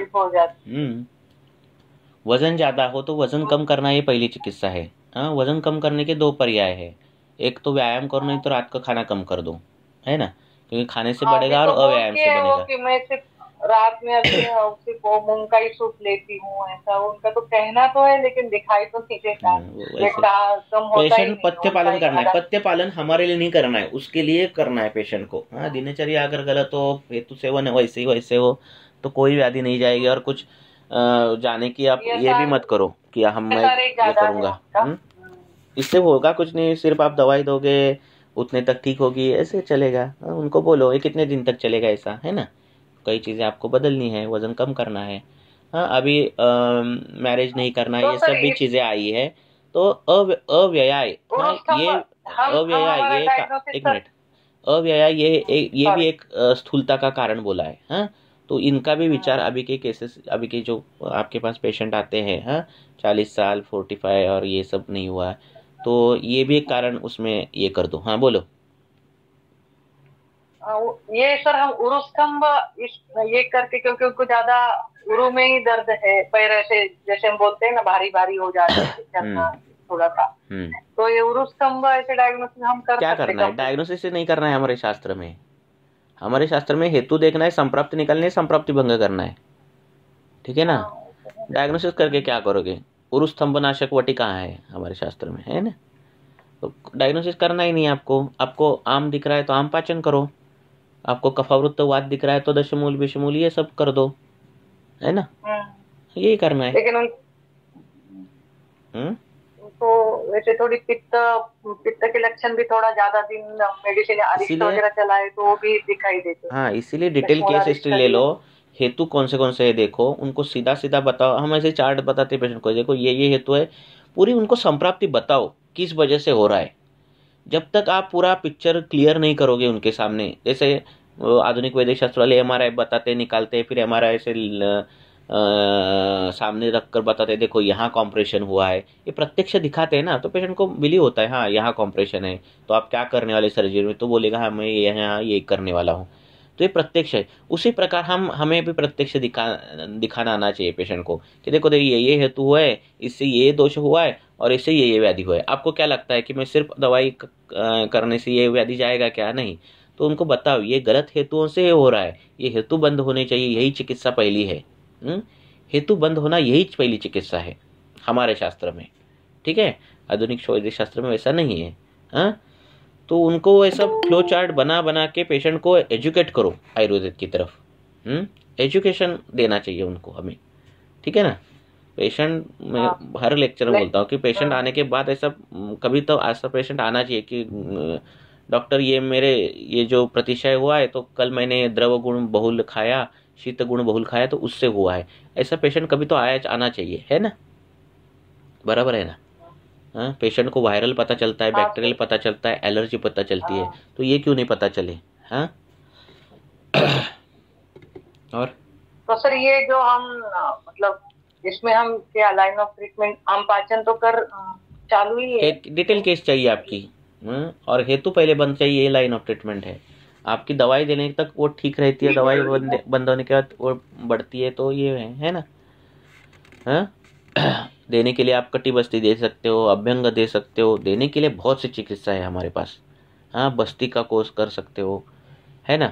वजन ज्यादा हो तो वजन कम करना ये पहली चिकित्सा है। हाँ, वजन कम करने के 2 पर्याय है। एक तो व्यायाम करो, नहीं तो रात का खाना कम कर दो, है ना, क्योंकि खाने से बढ़ेगा और अव्यायाम से बनेगा। कि मैं सिर्फ रात में अभी सिर्फ वो मूंग का ही सूप लेती हूँ, ऐसा उनका तो कहना तो है, लेकिन दिखाई तो नहीं देता। पेशेंट पथ्य पालन करना है, पथ्य पालन हमारे लिए नहीं करना है, उसके लिए करना है पेशेंट को। हाँ, दिनचर्या अगर गलत हो, हेतु सेवन है वैसे हो, तो कोई व्याधि नहीं जाएगी। और कुछ जाने की आप ये भी मत करो कि मैं ये करूंगा, इससे होगा कुछ नहीं, सिर्फ आप दवाई दोगे उतने तक ठीक होगी, ऐसे चलेगा। उनको बोलो ये कितने दिन तक चलेगा, ऐसा है ना। कई चीजें आपको बदलनी है, वजन कम करना है। हाँ, अभी मैरिज नहीं करना है, ये सब भी चीजें आई है। तो अव्यय, ये अव्यय, ये एक मिनट, अव्यय ये भी एक स्थूलता का कारण बोला है। हाँ, तो इनका भी विचार अभी के केसेस, अभी के जो आपके पास पेशेंट आते हैं, हाँ 40 साल 45 और ये सब नहीं हुआ है, तो ये भी एक कारण उसमें ये कर दो। हाँ बोलो। ये सर हम उरुस्तंभ ये करके, क्योंकि उनको ज्यादा उरु में ही दर्द है, पैर ऐसे जैसे हम बोलते हैं ना भारी भारी हो जाते हैं थोड़ा सा, तो ये उरुस्तंभ ऐसे डायग्नोसिस हम क्या करना है? डायग्नोसिस से नहीं करना है हमारे शास्त्र में। हमारे शास्त्र में हेतु देखना है, संप्राप्ति निकलनी है, संप्राप्ति भंग करना है, ठीक है ना। डायग्नोसिस करके क्या करोगे? उरुस्तंभ नाशक वटी कहाँ है हमारे शास्त्र में, है ना। तो डायग्नोसिस करना ही नहीं है आपको आम दिख रहा है तो आम पाचन करो, आपको कफावृत्त वात दिख रहा है तो दशमूल विषमूल ये सब कर दो, है ना, यही करना है। लेकिन तो वैसे थोड़ी पित्त के लक्षण भी थोड़ा ज्यादा दिन मेडिसिन अरिष्ट वगैरह चलाए तो वो भी दिखाई देते। हाँ, इसीलिए डिटेल केस हिस्ट्री ले लो, हेतु कौन से है देखो, उनको सीधा सीधा बताओ। हम ऐसे चार्ट बताते पेशेंट को, देखो ये हेतु है, पूरी उनको संप्राप्ति बताओ किस वजह से हो रहा है। जब तक आप पूरा पिक्चर क्लियर नहीं करोगे उनके सामने, जैसे आधुनिक वैदिक शास्त्र वाले MRI बताते निकालते, फिर MRI से सामने रखकर बताते देखो यहाँ कॉम्प्रेशन हुआ है, ये प्रत्यक्ष दिखाते हैं ना, तो पेशेंट को बिलीव होता है हाँ यहाँ कॉम्प्रेशन है, तो आप क्या करने वाले सर्जरी में, तो बोलेगा हाँ मैं यहाँ ये करने वाला हूँ, तो ये प्रत्यक्ष है। उसी प्रकार हमें भी प्रत्यक्ष दिखाना आना चाहिए पेशेंट को कि देखो ये हेतु हुआ है, इससे ये दोष हुआ है और इससे ये व्याधि हुआ है। आपको क्या लगता है कि मैं सिर्फ दवाई करने से ये व्याधि जाएगा क्या? नहीं। तो उनको बताओ ये गलत हेतुओं से हो रहा है, ये हेतु बंद होने चाहिए, यही चिकित्सा पहली है। हेतु बंद होना यही पहली चिकित्सा है हमारे शास्त्र में, ठीक है। आधुनिक वैदिक शास्त्र में वैसा नहीं है। हाँ, तो उनको ऐसा फ्लो चार्ट बना के पेशेंट को एजुकेट करो आयुर्वेद की तरफ। एजुकेशन देना चाहिए उनको हमें, ठीक है ना। पेशेंट मैं हर लेक्चर में बोलता हूँ कि पेशेंट आने के बाद ऐसा कभी तो ऐसा पेशेंट आना चाहिए कि डॉक्टर ये जो प्रतिशय हुआ है तो कल मैंने द्रव गुण बहुल खाया, शीत गुण बहुल खाया तो उससे हुआ है, ऐसा पेशेंट कभी तो आना चाहिए, है ना, बराबर है ना। हाँ, पेशेंट को वायरल पता चलता है, बैक्टीरियल पता चलता है, एलर्जी पता चलती है, तो ये क्यों नहीं पता चले। हाँ और तो सर ये जो हम मतलब इसमें हम क्या लाइन ऑफ ट्रीटमेंट, आम पाचन तो कर चालू ही है, डिटेल केस चाहिए आपकी, और हेतु पहले बंद चाहिए, ये लाइन ऑफ ट्रीटमेंट है आपकी। दवाई देने तक वो ठीक रहती है, दवाई बंद होने के बाद वो बढ़ती है, तो ये है ना। हाँ देने के लिए आप कटी बस्ती दे सकते हो, अभ्यंग दे सकते हो, देने के लिए बहुत सी चिकित्सा है हमारे पास। हाँ, बस्ती का कोर्स कर सकते हो, है ना,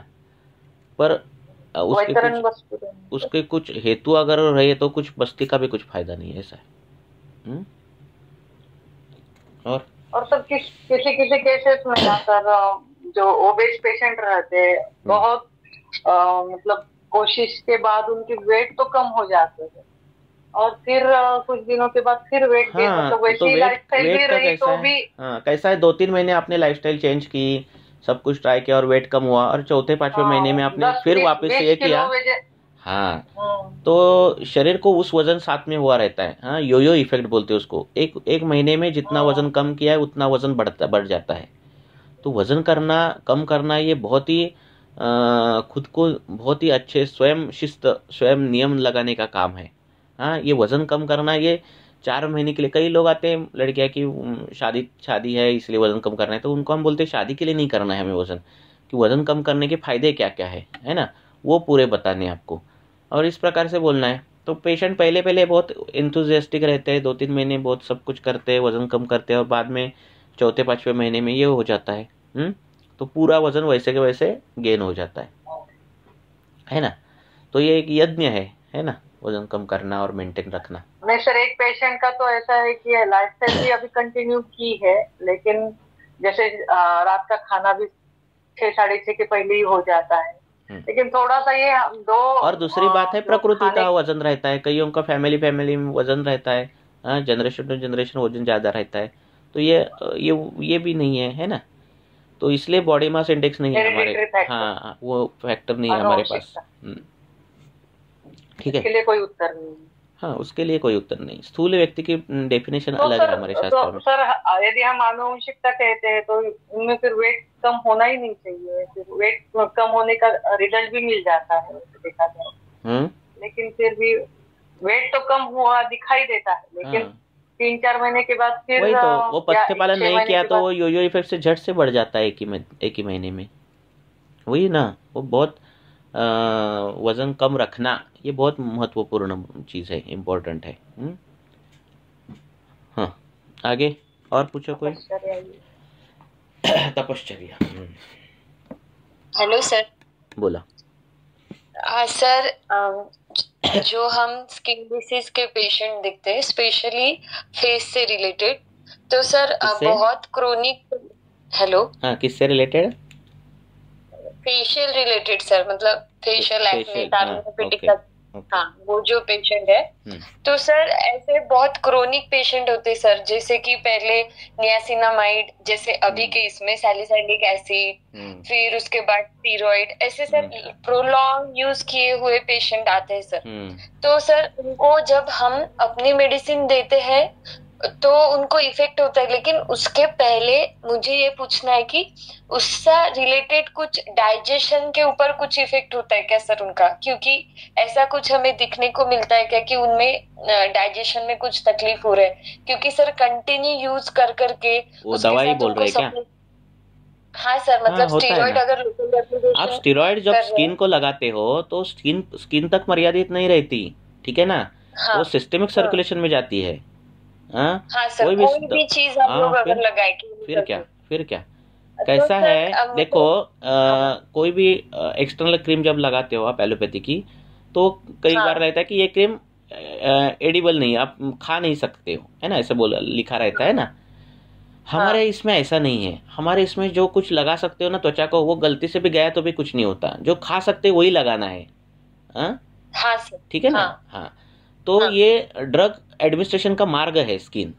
पर उसके कुछ हेतु अगर रहे तो कुछ बस्ती का भी कुछ फायदा नहीं है, ऐसा है। और सर किसी किसी केसेस में ना सर जो ओबेस पेशेंट रहते हैं बहुत मतलब कोशिश के बाद उनकी वेट तो कम हो जाते हैं और फिर कुछ दिनों के बाद फिर वेट गेन, मतलब वैसी लाइफस्टाइल भी रही तो भी कैसा है 2-3 महीने आपने लाइफस्टाइल चेंज की, सब कुछ ट्राई किया और वेट कम हुआ, और चौथे 5वें महीने में आपने फिर वापस से ये किया। तो शरीर को उस वजन साथ में हुआ रहता है। यो इफेक्ट बोलते हैं उसको। एक महीने में जितना वजन कम किया है उतना वजन बढ़ जाता है। तो वजन कम करना ये बहुत ही खुद को बहुत ही अच्छे स्वयं नियम लगाने का काम है। ये वजन कम करना ये 4 महीने के लिए। कई लोग आते हैं लड़कियां की शादी है इसलिए वजन कम करना है, तो उनको हम बोलते हैं शादी के लिए नहीं करना है हमें वजन, कि वजन कम करने के फायदे क्या क्या है ना, वो पूरे बताने आपको, और इस प्रकार से बोलना है। तो पेशेंट पहले बहुत एंथुजियास्टिक रहते हैं, 2-3 महीने बहुत सब कुछ करते हैं, वजन कम करते हैं, और बाद में चौथे 5वें महीने में ये हो जाता है। तो पूरा वजन वैसे के वैसे गेन हो जाता है ना। तो ये एक यज्ञ है ना, वजन कम करना और मेंटेन रखना। नहीं सर, एक पेशेंट का तो ऐसा है कि लाइफस्टाइल भी अभी कंटिन्यू की है, लेकिन जैसे रात का खाना भी 6-6:30 के पहले ही हो जाता है, लेकिन थोड़ा सा ये और दूसरी बात है प्रकृति का वजन रहता है, कईयों का फैमिली में वजन रहता है, जनरेशन टू जनरेशन वजन ज्यादा रहता है, तो ये भी नहीं है ना। तो इसलिए बॉडी मास इंडेक्स नहीं है हमारे, वो फैक्टर नहीं है हमारे पास। ठीक है, उसके लिए कोई उत्तर नहीं। उसके लिए कोई उत्तर नहीं। स्थूल व्यक्ति की डेफिनेशन अलग है हमारे शास्त्र में। सर यदि हम आनुवंशिकता कहते हैं तो उनमें फिर वेट कम होना ही नहीं चाहिए, फिर वेट कम होने का रिजल्ट भी मिल जाता है देखा जाए, लेकिन फिर भी वेट तो कम हुआ दिखाई देता है, लेकिन 3-4 महीने के बाद फिर वही तो, वो पथ्य पालन नहीं किया तो वो यो इफेक्ट से झट से बढ़ जाता है एक ही महीने में। वही ना, वो बहुत वजन कम रखना ये बहुत महत्वपूर्ण चीज है, इम्पोर्टेंट है। आगे और पूछो कोई। तपश्चर्या। Hello sir. बोला। सर जो हम स्किन डिसीज के पेशेंट दिखते हैं स्पेशली फेस से रिलेटेड, तो सर बहुत क्रोनिक। हेलो, किससे रिलेटेड? फेशियल रिलेटेड सर, मतलब फेशियल एक्ने, डार्मेटोपिटिक, वो जो पेशेंट है। तो सर ऐसे बहुत क्रोनिक पेशेंट होते सर, जैसे कि पहले नियासिनामाइड, जैसे अभी के इसमें सैलिसाइलिक एसिड, फिर उसके बाद स्टीरॉइड, ऐसे सर प्रोलॉन्ग यूज किए हुए पेशेंट आते हैं सर। तो सर उनको जब हम अपनी मेडिसिन देते हैं तो उनको इफेक्ट होता है, लेकिन उसके पहले मुझे ये पूछना है कि उससे रिलेटेड कुछ डाइजेशन के ऊपर कुछ इफेक्ट होता है क्या सर उनका? क्योंकि ऐसा कुछ हमें दिखने को मिलता है क्या कि उनमें डाइजेशन में कुछ तकलीफ हो रहा है, क्योंकि सर कंटिन्यू यूज कर करके वो दवाई बोल रहे क्या? हाँ सर, मतलब स्टीरॉइड अगर आप स्टीरॉइड जब स्किन को लगाते हो तो स्किन तक मर्यादित नहीं रहती, ठीक है ना, वो सिस्टेमिक सर्कुलेशन में जाती है। कोई भी चीज आप लोग अगर लगाए फिर क्या कैसा है देखो, कोई भी एक्सटर्नल क्रीम जब लगाते हो आप एलोपैथी की, तो कई बार रहता है कि ये क्रीम एडिबल नहीं, आप खा नहीं सकते हो, है ना, ऐसे लिखा रहता है ना। हमारे इसमें ऐसा नहीं है, हमारे इसमें जो कुछ लगा सकते हो ना त्वचा को, वो गलती से भी गया तो भी कुछ नहीं होता, जो खा सकते हो वही लगाना है। ठीक है ना। तो ये ड्रग एडमिनिस्ट्रेशन का मार्ग है स्किन।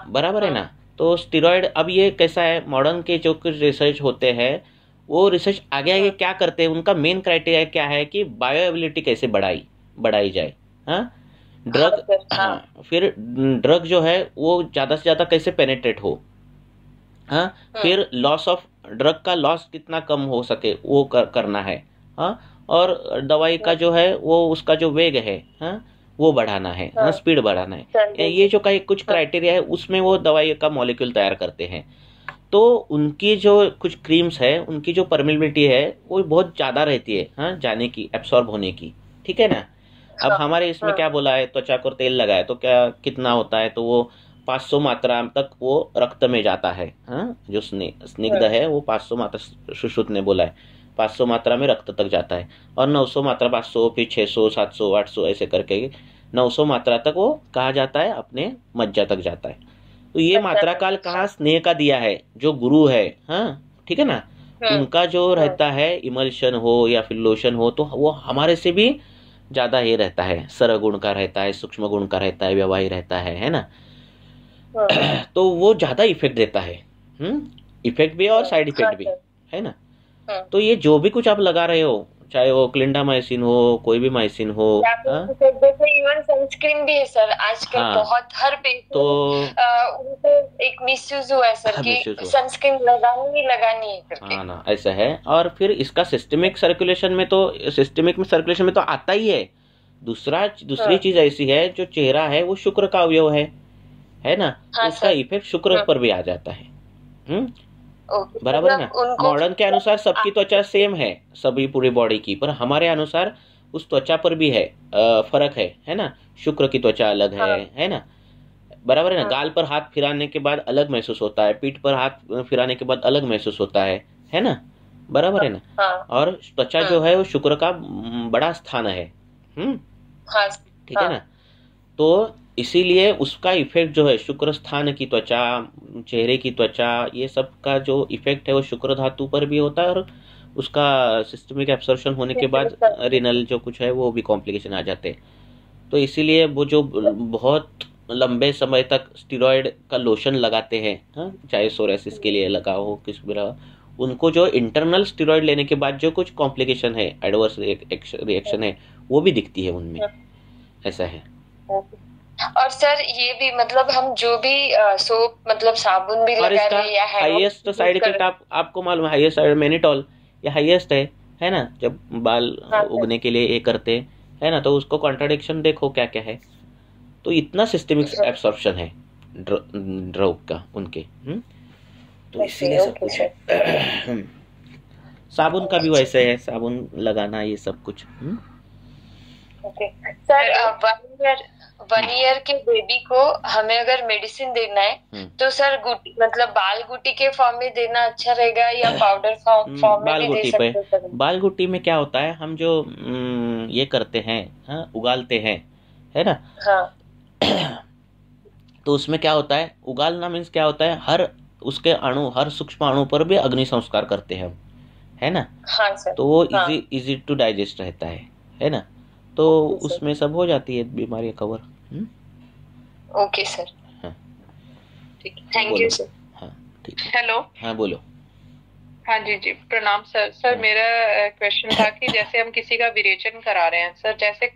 बराबर है ना। तो स्टीरॉइड, अब ये कैसा है, मॉडर्न के जो कुछ रिसर्च होते हैं वो रिसर्च आगे क्या करते हैं, उनका मेन क्राइटेरिया क्या है कि बायोएबिलिटी कैसे बढ़ाई जाए। ड्रग फिर ड्रग जो है वो ज्यादा से ज्यादा कैसे पेनेट्रेट हो। फिर लॉस ऑफ ड्रग का लॉस कितना कम हो सके वो करना है। और दवाई का जो है वो उसका जो वेग है वो बढ़ाना है, स्पीड बढ़ाना है। ये जो कुछ क्राइटेरिया है उसमें वो दवाई का मॉलिक्यूल तैयार करते हैं। तो उनकी जो कुछ क्रीम्स है उनकी जो परमिबिलिटी है वो बहुत ज्यादा रहती है जाने की, एब्सॉर्ब होने की। ठीक है ना। अब हमारे इसमें क्या बोला है, त्वचा को तेल लगाए तो क्या कितना होता है, तो वो 500 मात्रा तक वो रक्त में जाता है। जो स्निग्ध है वो 500 मात्रा सुश्रुत ने बोला है, 500 मात्रा में रक्त तक जाता है। और 900 मात्रा 500, फिर 600, 700, 800 ऐसे करके 900 मात्रा तक वो कहा जाता है अपने मज्जा तक जाता है। तो ये मात्रा काल कहाँ स्नेह का दिया है, जो गुरु है, हाँ ठीक है ना, उनका जो रहता है इमल्शन हो या फिर लोशन हो, तो वो हमारे से भी ज्यादा ये रहता है, सरगुण का रहता है, सूक्ष्म गुण का रहता है, व्यवहार रहता है ना। तो वो ज्यादा इफेक्ट देता है, इफेक्ट भी और साइड इफेक्ट भी है ना। तो ये जो भी कुछ आप लगा रहे हो, चाहे वो क्लिंडामाइसिन हो, कोई भी माइसिन हो, इवन सनस्क्रीन भी है सर आजकल। बहुत हर पेशेंट तो उनको एक मिसयूज हुआ है सर कि सनस्क्रीन लगानी है करके। हाँ ना, ऐसा है। और फिर इसका सिस्टमिक सर्कुलेशन में तो आता ही है। दूसरी चीज ऐसी है, जो चेहरा है वो शुक्र का अवयव है ना, तो उसका इफेक्ट शुक्र पर भी आ जाता है। बराबर है ना। मॉडर्न के अनुसार सबकी त्वचा सेम है, सभी पूरी बॉडी की, पर हमारे अनुसार उस त्वचा पर भी है फर्क है ना। शुक्र की त्वचा अलग है ना, बराबर है ना। गाल पर हाथ फिराने के बाद अलग महसूस होता है, पीठ पर हाथ फिराने के बाद अलग महसूस होता है ना, बराबर है ना। और त्वचा जो है वो शुक्र का बड़ा स्थान है, ठीक है ना। तो इसीलिए उसका इफेक्ट जो है शुक्र स्थान की त्वचा, चेहरे की त्वचा, ये सब का जो इफेक्ट है वो शुक्र धातु पर भी होता है, और उसका सिस्टमिक एब्सॉर्प्शन होने के बाद रिनल जो कुछ है वो भी कॉम्प्लिकेशन आ जाते हैं। तो इसीलिए वो जो बहुत लंबे समय तक स्टीरॉयड का लोशन लगाते हैं, चाहे सोरेसिस के लिए लगा हो, किस भी, उनको जो इंटरनल स्टीरॉयड लेने के बाद जो कुछ कॉम्प्लिकेशन है, एडवर्स रिएक्शन है, वो भी दिखती है उनमें, ऐसा है। और सर ये भी मतलब हम जो भी सोप मतलब साबुन भी लगा रहे हैं या हाईएस्ट साइड इफेक्ट आपको मालूम है, हाईएस्ट साइड मेनिटॉल ये हाईएस्ट है ना। जब बाल उगने के लिए ये करते है ना, तो उसको कॉन्ट्राडिक्शन देखो क्या क्या है। तो इतना सिस्टमिक एब्सॉर्प्शन है ड्रग का उनके, तो इसीलिए सब कुछ है। साबुन का भी वैसे है, साबुन लगाना ये सब कुछ। सर 1 ईयर के बेबी को हमें अगर मेडिसिन देना है तो सर गुटी मतलब बाल गुटी के फॉर्म में देना अच्छा रहेगा या पाउडर फॉर्म में भी दे सकते हैं? बाल गुटी में क्या होता है, हम जो ये करते हैं, उगालते हैं, है ना। तो उसमें क्या होता है, उगालना मीन्स क्या होता है, हर उसके अणु, हर सूक्ष्म अणु पर भी अग्नि संस्कार करते हैं हम, है ना। तो वो इजी टू डाइजेस्ट रहता है ना। तो उसमें सब हो जाती है बीमारी कवर। ओके सर, ठीक, थैंक यू सर। हाँ ठीक है। हेलो, हाँ बोलो। हाँ जी प्रणाम सर। सर मेरा क्वेश्चन था कि जैसे हम किसी का विरेचन करा रहे हैं सर, जैसे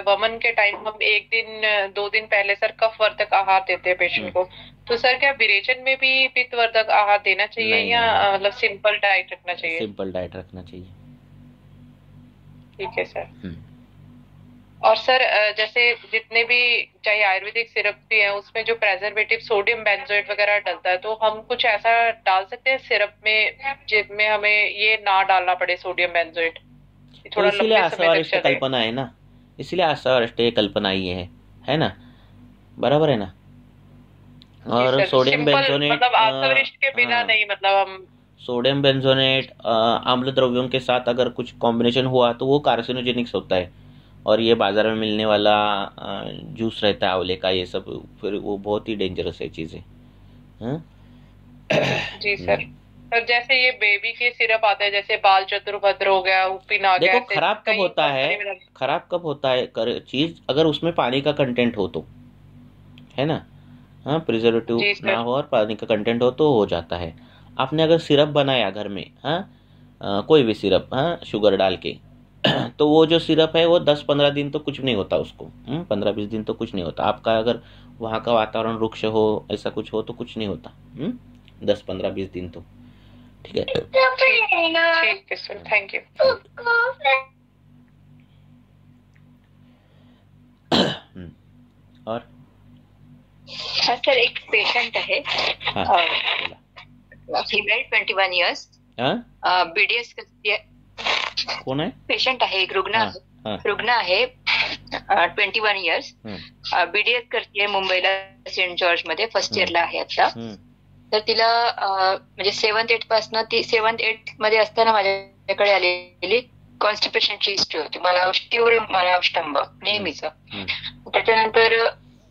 वमन के टाइम हम 1 दिन 2 दिन पहले सर कफवर्धक आहार देते हैं पेशेंट को, तो सर क्या विरेचन में भी पित्तवर्धक आहार देना चाहिए या मतलब सिंपल डाइट रखना चाहिए? सिंपल डाइट रखना चाहिए। ठीक है सर। और सर जैसे जितने भी चाहे आयुर्वेदिक सिरप भी है, उसमें जो प्रेजर्वेटिव सोडियम बेंजोएट वगैरह डलता है, तो हम कुछ ऐसा डाल सकते हैं सिरप में जिसमें हमें ये ना डालना पड़े सोडियम बेंजोएट? थोड़ा इसीलिए आशा कल्पना है ना, इसीलिए आशा कल्पना ही है ना, बराबर है ना। और सोडियम बेंजोनेट मतलब आशा के बिना नहीं, मतलब हम सोडियम बेंजोनेट अम्ल द्रव्यों के साथ अगर कुछ कॉम्बिनेशन हुआ तो वो कार्सिनोजेनिक्स होता है। और ये बाजार में मिलने वाला जूस रहता है आंवले का, ये सब फिर वो बहुत ही डेंजरस है चीजें। जी सर। सर जैसे ये बेबी के सिरप आते हैं, जैसे बाल चतुर्भद्र हो गया, उपिन आ गया, देखो खराब कब होता है चीज, अगर उसमें पानी का कंटेंट हो तो, है ना। प्रिजर्वेटिव ना हो और पानी का कंटेंट हो तो हो जाता है। आपने अगर सिरप बनाया घर में, कोई भी सिरप, शुगर डाल के, तो वो जो सिरप है वो 10-15 दिन तो कुछ नहीं होता उसको, 15-20 दिन तो कुछ नहीं होता। आपका अगर वहाँ का वातावरण रुक्ष हो, ऐसा कुछ हो तो कुछ नहीं होता, 10-15-20 दिन तो, ठीक है। ठीक है सर, थैंक यू। और सर एक पेशेंट है, फीमेल 21 इयर्स, बीडीएस करती है। कौन है? पेशंट आहे, एक रुग्ण आहे 21 इयर्स, बीडीएस करते मुंबईला सेंट जॉर्ज मध्ये, फर्स्ट इयरला आहे आता। तर तिला म्हणजे 7th-8th पासून, ती 7th-8th मध्ये असताना माझ्याकडे आलेली कॉन्स्टिपेशनची हिस्ट्री होती, मला तीव्र मला स्तंभ नेहमीच। त्याच्यानंतर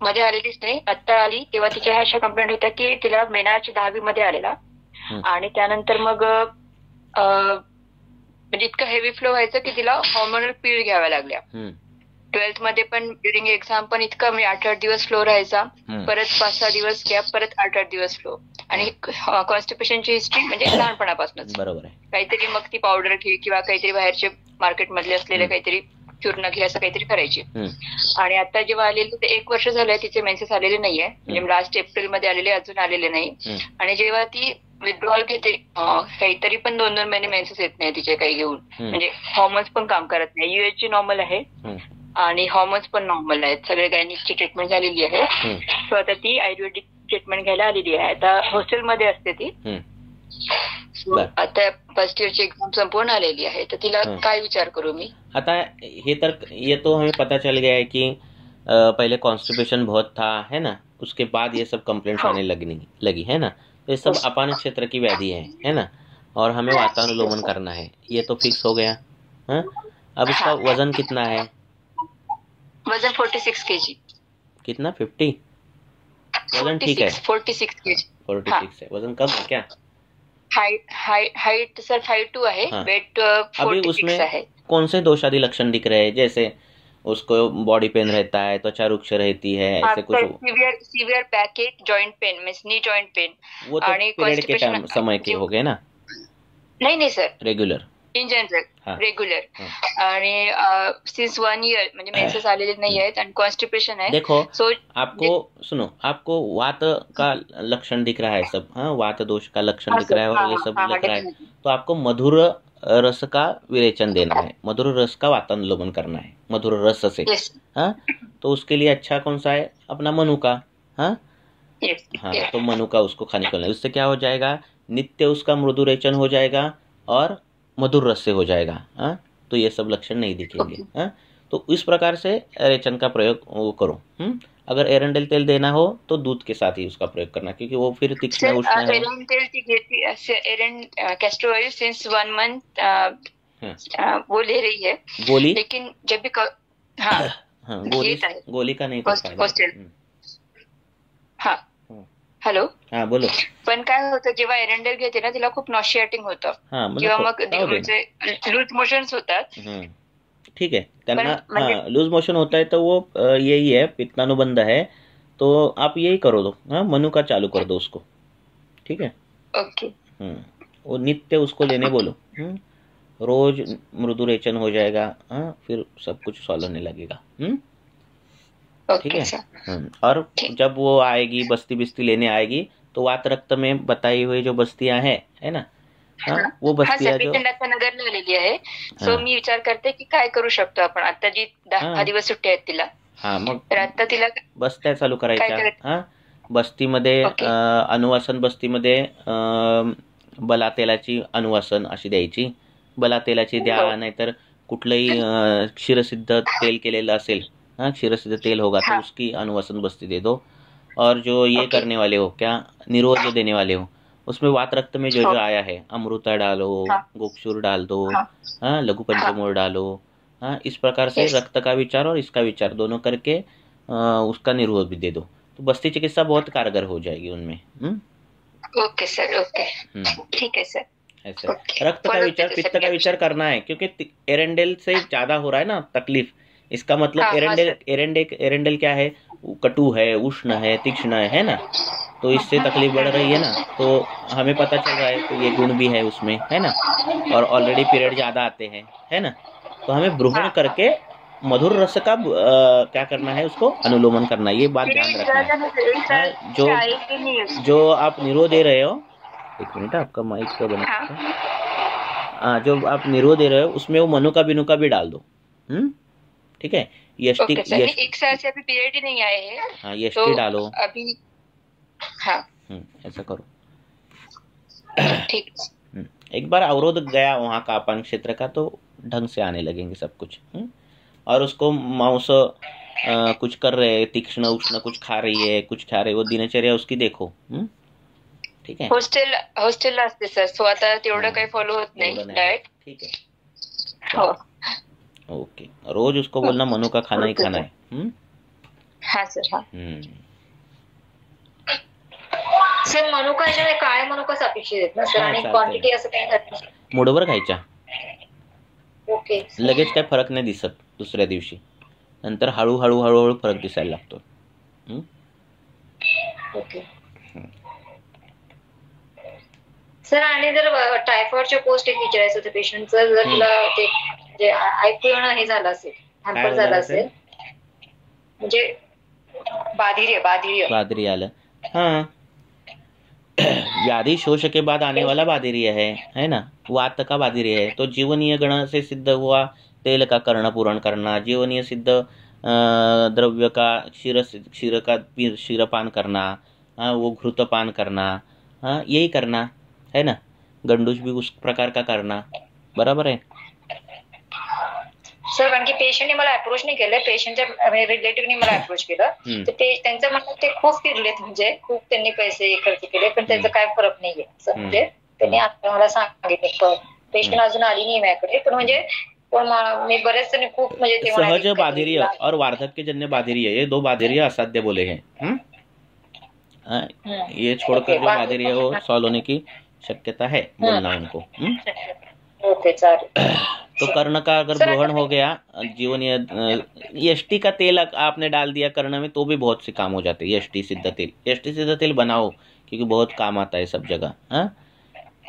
मध्ये आलेलीच नाही, आता आली तेव्हा तिच्या अशा कंप्लेंट होत्या की तिला मार्च 10वी मध्ये आलेला आणि त्यानंतर मग म्हणजे इतकं हेवी फ्लो व्हायचं की तिला हॉर्मोनल पिल घ्याव्या लागल्या. 12th मध्ये पण ड्युरिंग एक्झाम पण इतकं म्हणजे 8-8 दिवस फ्लो राहायचा, परत 5-6 दिवस गॅप, परत 8-8 दिवस फ्लो. आणि कॉन्स्टिपेशनची हिस्ट्री म्हणजे लहानपणापासूनच. बरोबर आहे. काहीतरी मग ती पावडर घे किंवा काहीतरी बाहेरचे मार्केटमधले असलेले काहीतरी चूर्ण घे असं काहीतरी करायची. आणि आता जेव्हा आलेली ते 1 वर्ष झालंय तिचे मेन्सेस आलेले नाहीये, म्हणजे लास्ट एप्रिल मध्ये आलेले, अजून आलेले नाही. आणि जेव्हा ती विथड्रॉल घेते काहीतरी पण 2-2 महिने मेन्सेस येत नाही तिचे काही घेऊन, म्हणजे हॉर्मोन्स पण काम करत नाही. UHG नॉर्मल आहे आणि हॉर्मोन्स पण नॉर्मल आहेत, सगळे गायनिकची ट्रीटमेंट झालेली आहे. सो आता ती आयुर्वेदिक ट्रीटमेंट घ्यायला आलेली आहे. आता हॉस्टेलमध्ये असते ती. आता फर्स्ट इयरची एक्झाम संपूर्ण आलेली आहे, तर तिला काय विचार करू मी आता? ये तो हमें पता चल गया है कि पहले कॉन्स्टिपेशन बहुत था, है ना, उसके बाद ये सब कंप्लेंट्स आने लगी, है ना. तो ये सब अपान क्षेत्र की व्याधि है ना, और हमें वातानुलोमन करना है, ये तो फिक्स हो गया. अब इसका वजन कितना है? वजन 46 kg. कितना? 50? वजन ठीक है, 46 kg. 46 है. वजन कम है क्या? हाइट सर 5'2" है, वेट 46 है. कौन से दोषादि लक्षण दिख रहे हैं? जैसे उसको बॉडी पेन रहता है, त्वचा रुक्ष रहती है, ऐसे कुछ? सीवियर बैक एक, joint pain, means knee joint pain. वो तो पीरियड के टाइम समय के हो गए ना? नहीं sir, regular in general regular. आणि सिन्स 1 year म्हणजे मेन्सेस आलेले नाही आहेत आणि कॉन्स्टिपेशन है. देखो, आपको वात का लक्षण दिख रहा है सब, वात दोष का लक्षण दिख रहा है और ये सब दिख रहा है, तो आपको मधुर रस का विरेचन देना है, मधुर रस का वातानुलोमन करना है, मधुर रस से. तो उसके लिए अच्छा कौन सा है? अपना मनुका. तो मनुका उसको खाने को, उससे क्या हो जाएगा? नित्य उसका मृदु रेचन हो जाएगा और मधुर रस से हो जाएगा. तो ये सब लक्षण नहीं दिखेंगे. तो इस प्रकार से रेचन का प्रयोग करो. अगर एरंडेल तेल देना हो तो दूध के साथ ही उसका प्रयोग करना, क्योंकि वो फिर तीक्ष्ण उष्ण है. एरंडेल की घेती कैस्टर ऑयल सिंस 1 month वो ले रही है. गोली? लेकिन जब भी गोली का नाही फायदा. हॅलो, बोलो. पण काय होतं, जेव्हा एरंडेल घेते ना तिला खूप नॉशिएटिंग होतं किंवा मग लूज मोशन्स होतात. ठीक है, त्यांना लूज मोशन होता है तो वो यही है, पित्तानुबंध है, तो आप यही करो दो. मनुका चालू कर दो उसको. ठीक है, ओके. वो नित्य उसको लेने बोलो. रोज मृदु रेचन हो जाएगा. फिर सब कुछ सॉल्व होने लगेगा. ठीक है. और जब वो आएगी, बस्ती बिस्ती लेने आएगी, तो वात रक्त में बताई हुई जो बस्तियां हैं, है ना, वो बस्तियां जो नगरला आलेली आहे. सो मी विचार करते की काय करू शकतो आपण. आता जी 10 दिवस सुट्टी आहेत तिला, मग तर आता तिला बस्त्या चालू करायच्या. बस्तीमध्ये अनुवासन, बस्तीमध्ये बला तेलाची अनुवासन अशी द्यायची. बला तेलाची द्या, नाहीतर कुठलंही क्षीरसिद्ध तेल केलेलं असेल, क्षीरसिद्ध तेल होगा तो उसकी अनुवासन बस्ती दे दो. और जो ये करने वाले हो, क्या निरोध जो देने वाले हो, उसमें वात रक्त में जो आया है, अमृता डालो, गोक्षूर डाल दो, लघु पंचमोर डालो. इस प्रकार से रक्त का विचार और इसका विचार दोनों करके उसका निरोध भी दे दो. तो बस्ती चिकित्सा बहुत कारगर हो जाएगी उनमें. ओके सर, ओके, ठीक है सर. ऐसे रक्त का विचार, पित्त का विचार करना है, क्योंकि एरेंडेल से ज्यादा हो रहा है ना तकलीफ. इसका मतलब एरेंडेल क्या है? कटु है, उष्ण है, तीक्ष्ण है ना, तो इससे तकलीफ बढ़ रही है ना. तो हमें पता चल रहा है तो ये गुण भी है उसमें, है ना, और ऑलरेडी पीरियड ज्यादा आते हैं, है ना. तो हमें ब्रूहण करके मधुर रस का क्या करना है, उसको अनुलोमन करना है. ये बात ध्यान रखना है. जो आप निरो दे रहे हो, 1 मिनट, आपका माइक का बना, जो आप निरो दे रहे हो उसमें वो मनुका बिनुका भी डाल दो. ठीक है. यष्टि, 1 साल से अभी पीरियड ही नहीं आए हैं. यष्टि डालो अभी. ऐसा करो. ठीक. एक बार अवरोध गया वहाँ का अपान क्षेत्र का, तो ढंग से आने लगेंगे सब कुछ. और उसको मांस कुछ कर रहे, तीक्ष्ण उष्ण कुछ खा रही है, कुछ खा रही, वो दिनचर्या उसकी देखो. ठीक है. हॉस्टेलला असते सर, सो आता तेवढं काही फॉलो होत नाही डाएट. ठीक है. ओके. रोज उसको बोलना मनु का खाना ही खाना है. हा सर. हा सर, मनुका याच्यामध्ये काळे मनुकाच अपेक्षित आहेत ना सर, आणि क्वांटिटी असं काही मुठभर खायच्या. ओके. लगेच काय फरक नाही दिसत दुसऱ्या दिवशी, नंतर हळूहळू फरक दिसायला लागतो. Okay sir. आणि जर टायफॉइडच्या पोस्ट एक विचारायचं होतं पेशंटचं, जर तुला ते म्हणजे ऐकू येणं हे झालं असेल, हॅम्पर झालं असेल, म्हणजे बाधिरिया आलं. हाँ, व्याधि शोष के बाद आने वाला बाधिरिया है ना. वात का बाधिरिया है, तो जीवनीय गण से सिद्ध हुआ तेल का कर्ण पूरण करना, जीवनीय सिद्ध द्रव्य का क्षीरपान करना, वो घृतपान करना, यही करना है ना. गंडूस भी उस प्रकार का करना. बराबर आहे सर. कारण की पेशंटने मला अप्रोच नाही केलं, पेशंटच्या रिलेटिव्हनी मला अप्रोच केलं, तर ते त्यांचं म्हणणं ते खूप फिरलेत, म्हणजे खूप त्यांनी पैसे खर्च केले, पण त्याचा काय फरक नाहीये. म्हणजे त्यांनी आता मला सांगितलं, पेशंट अजून आली नाही माझ्याकडे, पण म्हणजे मी बरेच जण खूप म्हणजे सहज बाधिरिय और वार्धक्यजन्य बाधिरिय, ये दो बाधिरिय असाध्य बोले हैं. ये छोड़कर जो बाधिरिय वो सॉल्व होने की शक्यता है, बोलना उनको. ओके चालेल. तो कर्ण का अगर ग्रहण हो गया, जीवनीय यष्टि का तेल आपने डाल दिया कर्ण में, तो भी बहुत से काम हो जाते हैं. यष्टि सिद्ध तेल बनाओ, क्योंकि बहुत काम आता है सब जगह. हाँ,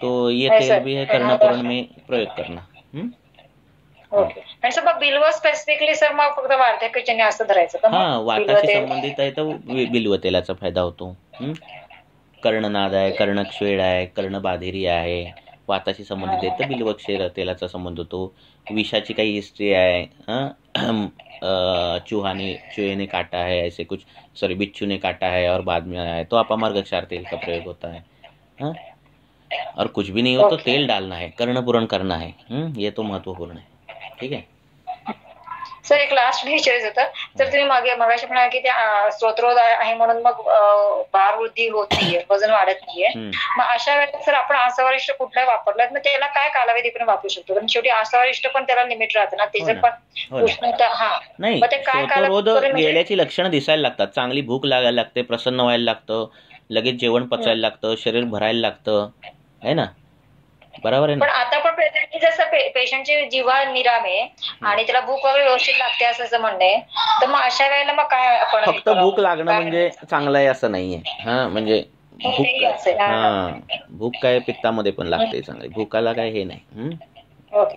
तो ये तेल भी है कर्णपुरण में प्रयोग करना. ओके. आणि सर मग बिल्व स्पेसिफिकली सर मग फक्त वार्धक्यजन्य असं धरायचं का? हाँ, वाताशी संबंधित आहे तर बिल्व तेलाचा फायदा होतो. कर्णनाद आहे, कर्णक्षेड आहे, कर्णबाधिरी आहे. वाताशी संबंधित आहे तर बिल्वक्षेर तेलाचा संबंध होतो. विषाची काही हिस्ट्री आहे, चूहे ने काटा है, ऐसे कुछ, सॉरी बिच्छू ने काटा है और बाद में आया है, तो अपामार्गक्षार तेल का प्रयोग होता है. हाँ, और कुछ भी नहीं हो तो तेल डालना है, कर्णपूरण करना है. ये तो महत्वपूर्ण है. ठीक आहे सर. एक लास्ट विचारायचं होतं, तर तुम्ही मगाशी म्हणाल की त्या स्तोत्ररोध आहे म्हणून मग भार वृद्धी होत नाहीये, वजन वाढत नाहीये, मग अशा वेळेला सर आपण आसवारिष्ट कुठला वापरलात, मग त्याला काय कालावधी पण वापरू शकतो? कारण शेवटी आसवारिष्ट पण त्याला लिमिट राहतं ना, त्याचं पण उष्णता. हा नाही, स्तोत्ररोध गेल्याची लक्षणं दिसायला लागतात. चांगली भूक लागायला लागते, प्रसन्न व्हायला लागतं, लगेच जेवण पचायला लागतं, शरीर भरायला लागतं, है ना. बरोबर आहे ना. पण आता पण प्रेझेंटली जसं पेशंटची जीवा निराम आहे आणि त्याला भूक वगैरे व्यवस्थित लागते असं म्हणणे, तर मग अशा वेळेला मग काय आपण फक्त भूक लागणं म्हणजे चांगलं आहे असं नाहीये. हा, म्हणजे भूक काय पित्तामध्ये पण लागते चांगली, भूकाला काय हे नाही.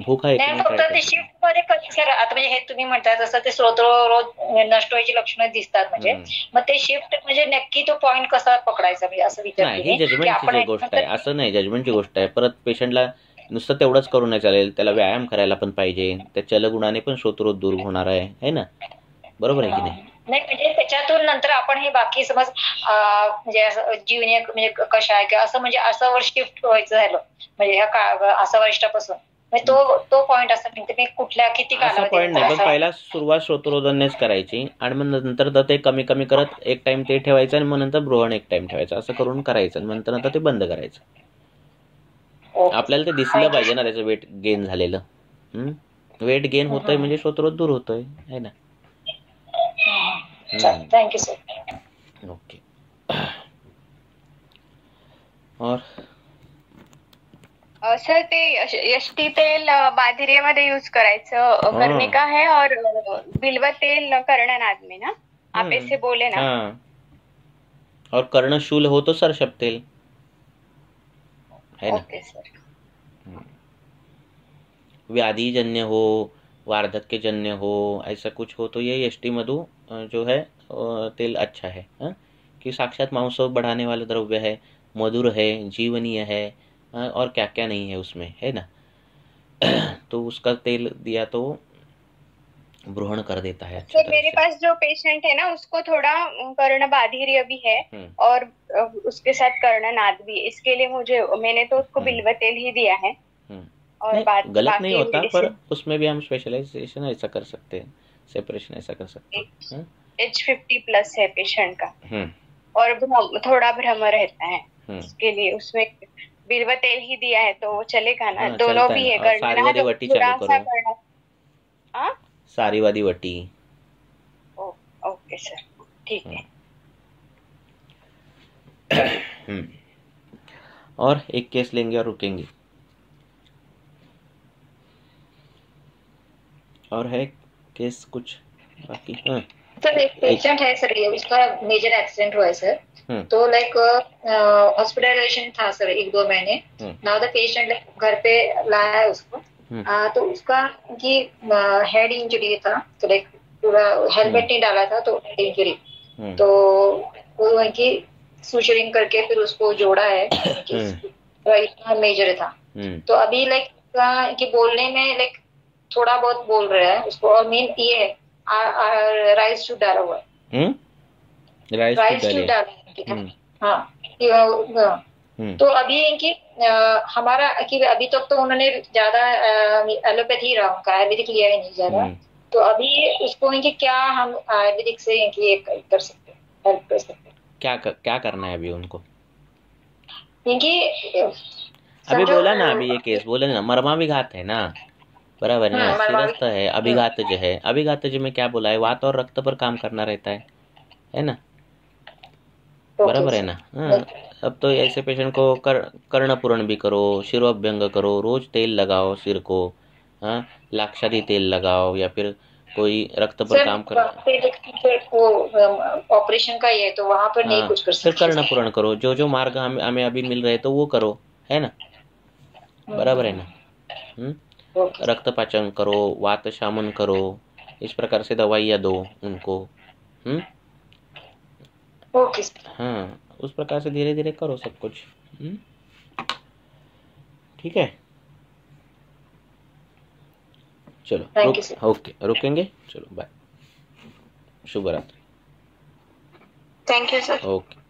भूक आहे फक्त ते शिफ्ट मध्ये कधी सर, आता म्हणजे हे तुम्ही म्हणताय जसं ते स्तोत्ररोध नष्ट व्हायची लक्षणं दिसतात, म्हणजे मग ते शिफ्ट म्हणजे नक्की तो पॉईंट कसा पकडायचा, म्हणजे असं विचारते. ही जजमेंटची गोष्ट आहे, असं नाही, जजमेंटची गोष्ट आहे. परत पेशंटला नुसतं तेवढंच करून नाही चालेल, त्याला व्यायाम करायला पण पाहिजे. त्या चलगुणाने पण स्तोत्ररोध दूर होणार आहे ना. बरोबर आहे की नाही. नाही म्हणजे त्याच्यातून नंतर आपण हे बाकी समज म्हणजे जीवनीय म्हणजे कशा आहे किंवा असं, म्हणजे असं शिफ्ट व्हायचं झालं म्हणजे ह्या असं वरिष्ठापासून, तो पॉईंट असा मी कुठल्या किती कालावधी पॉईंट नाही, पण पहिला सुरुवात स्तोत्ररोधनेच करायची आणि मग नंतर ते कमी कमी करत एक टाइम ते ठेवायचं आणि मग नंतर ब्रोहण एक टाइम ठेवायचं, असं करून करायचं आणि नंतर ते बंद करायचं. आपल्याला ते दिसलं पाहिजे ना त्याचं वेट गेन झालेलं. वेट गेन होतंय म्हणजे स्तोत्ररोध दूर होतोय, है ना. Thank you sir. ओके. और सर ते यष्टी तेल बाधिरियामध्ये यूज करायचं करने का है और बिल्व तेल कर्णनाद में ना, आप ऐसे बोले ना. और कर्णशूल हो तो सरसप तेल है ना. Okay sir. व्याधिजन्य हो, वार्धक्यजन्य हो, ऐसा कुछ हो तो ये यष्टि मधु जो है तेल अच्छा है, कि साक्षात मांस बढ़ाने वाला द्रव्य है, मधुर है, जीवनीय है, और क्या क्या नहीं है उसमें, है ना. तो उसका तेल दिया तो ब्रोहण कर देता है. तो मेरे पास जो पेशेंट है ना, उसको थोड़ा कर्ण बाधिर्य भी है और उसके साथ कर्णनाद भी. इसके लिए मैंने तो उसको बिल्व तेल ही दिया है. और गलत नहीं होता, पर उसमें भी हम स्पेशलाइजेशन ऐसा कर सकते हैं, सेपरेशन ऐसा कर सकते हैं. H50+ है पेशेंट का और थोड़ा भ्रम रहता है, इसके लिए उसमें बिल्व तेल ही दिया है तो चलेगा ना. दोनों भी है. सारीवादी वटी चालू करो. सारीवादी वटी. Okay sir. ठीक है। और एक केस लेंगे और रुकेंगे। और है केस कुछ बाकी? हाँ सर एक पेशेंट है सर, ये उसका मेजर एक्सीडेंट हुआ है सर। तो लाइक हॉस्पिटलाइजेशन था सर 1-2 महीने। नाउ द पेशेंट घर पे लाया है उसको। तो उसका की हेड इंजरी था, तो लाइक पूरा हेलमेट नहीं डाला था तो हेड इंजरी। तो वो उनकी सुचरिंग करके फिर उसको जोड़ा है। इतना मेजर था। तो अभी लाइक कि बोलने में लाइक थोड़ा बहुत बोल रहा है उसको, और मेन ये है राइस टू डाला हुआ है। राइस टू डाला। हाँ। तो अभी इनकी हमारा कि अभी तक तो उन्होंने ज्यादा एलोपैथी रहा उनका, आयुर्वेदिक लिया ही नहीं ज्यादा। तो अभी उसको इनकी क्या हम आयुर्वेदिक से इनकी कर सकते हैं, हेल्प कर सकते हैं? क्या करना है अभी उनको? इनकी अभी बोला ना, अभी ये केस बोले ना, मर्माभिघात है ना, बराबर है ना, सिरस्थ है, अभिघातज है। अभिघातज में क्या बोला है? वात और रक्त पर काम करना रहता है ना, बराबर है ना। हाँ, अब तो ऐसे पेशेंट को कर्णपूरण भी करो, शिरोभ्यंग करो, रोज तेल लगाओ सिर को। हाँ, लाक्षादी तेल लगाओ, या फिर कोई रक्त पर काम कर। ऑपरेशन का ये तो वहां पर नहीं कुछ कर सकते। फिर कर्णपूरण करो, जो मार्ग हमें अभी मिल रहे तो वो करो, है ना, बराबर है ना। रक्तपाचन करो, वात शामन करो, इस प्रकार से दवाइयाँ दो उनको। हाँ, उस प्रकार से धीरे धीरे करो सब कुछ। ठीक है, चलो ओके, रुकेंगे। चलो बाय, शुभ रात्रि। Thank you sir. ओके।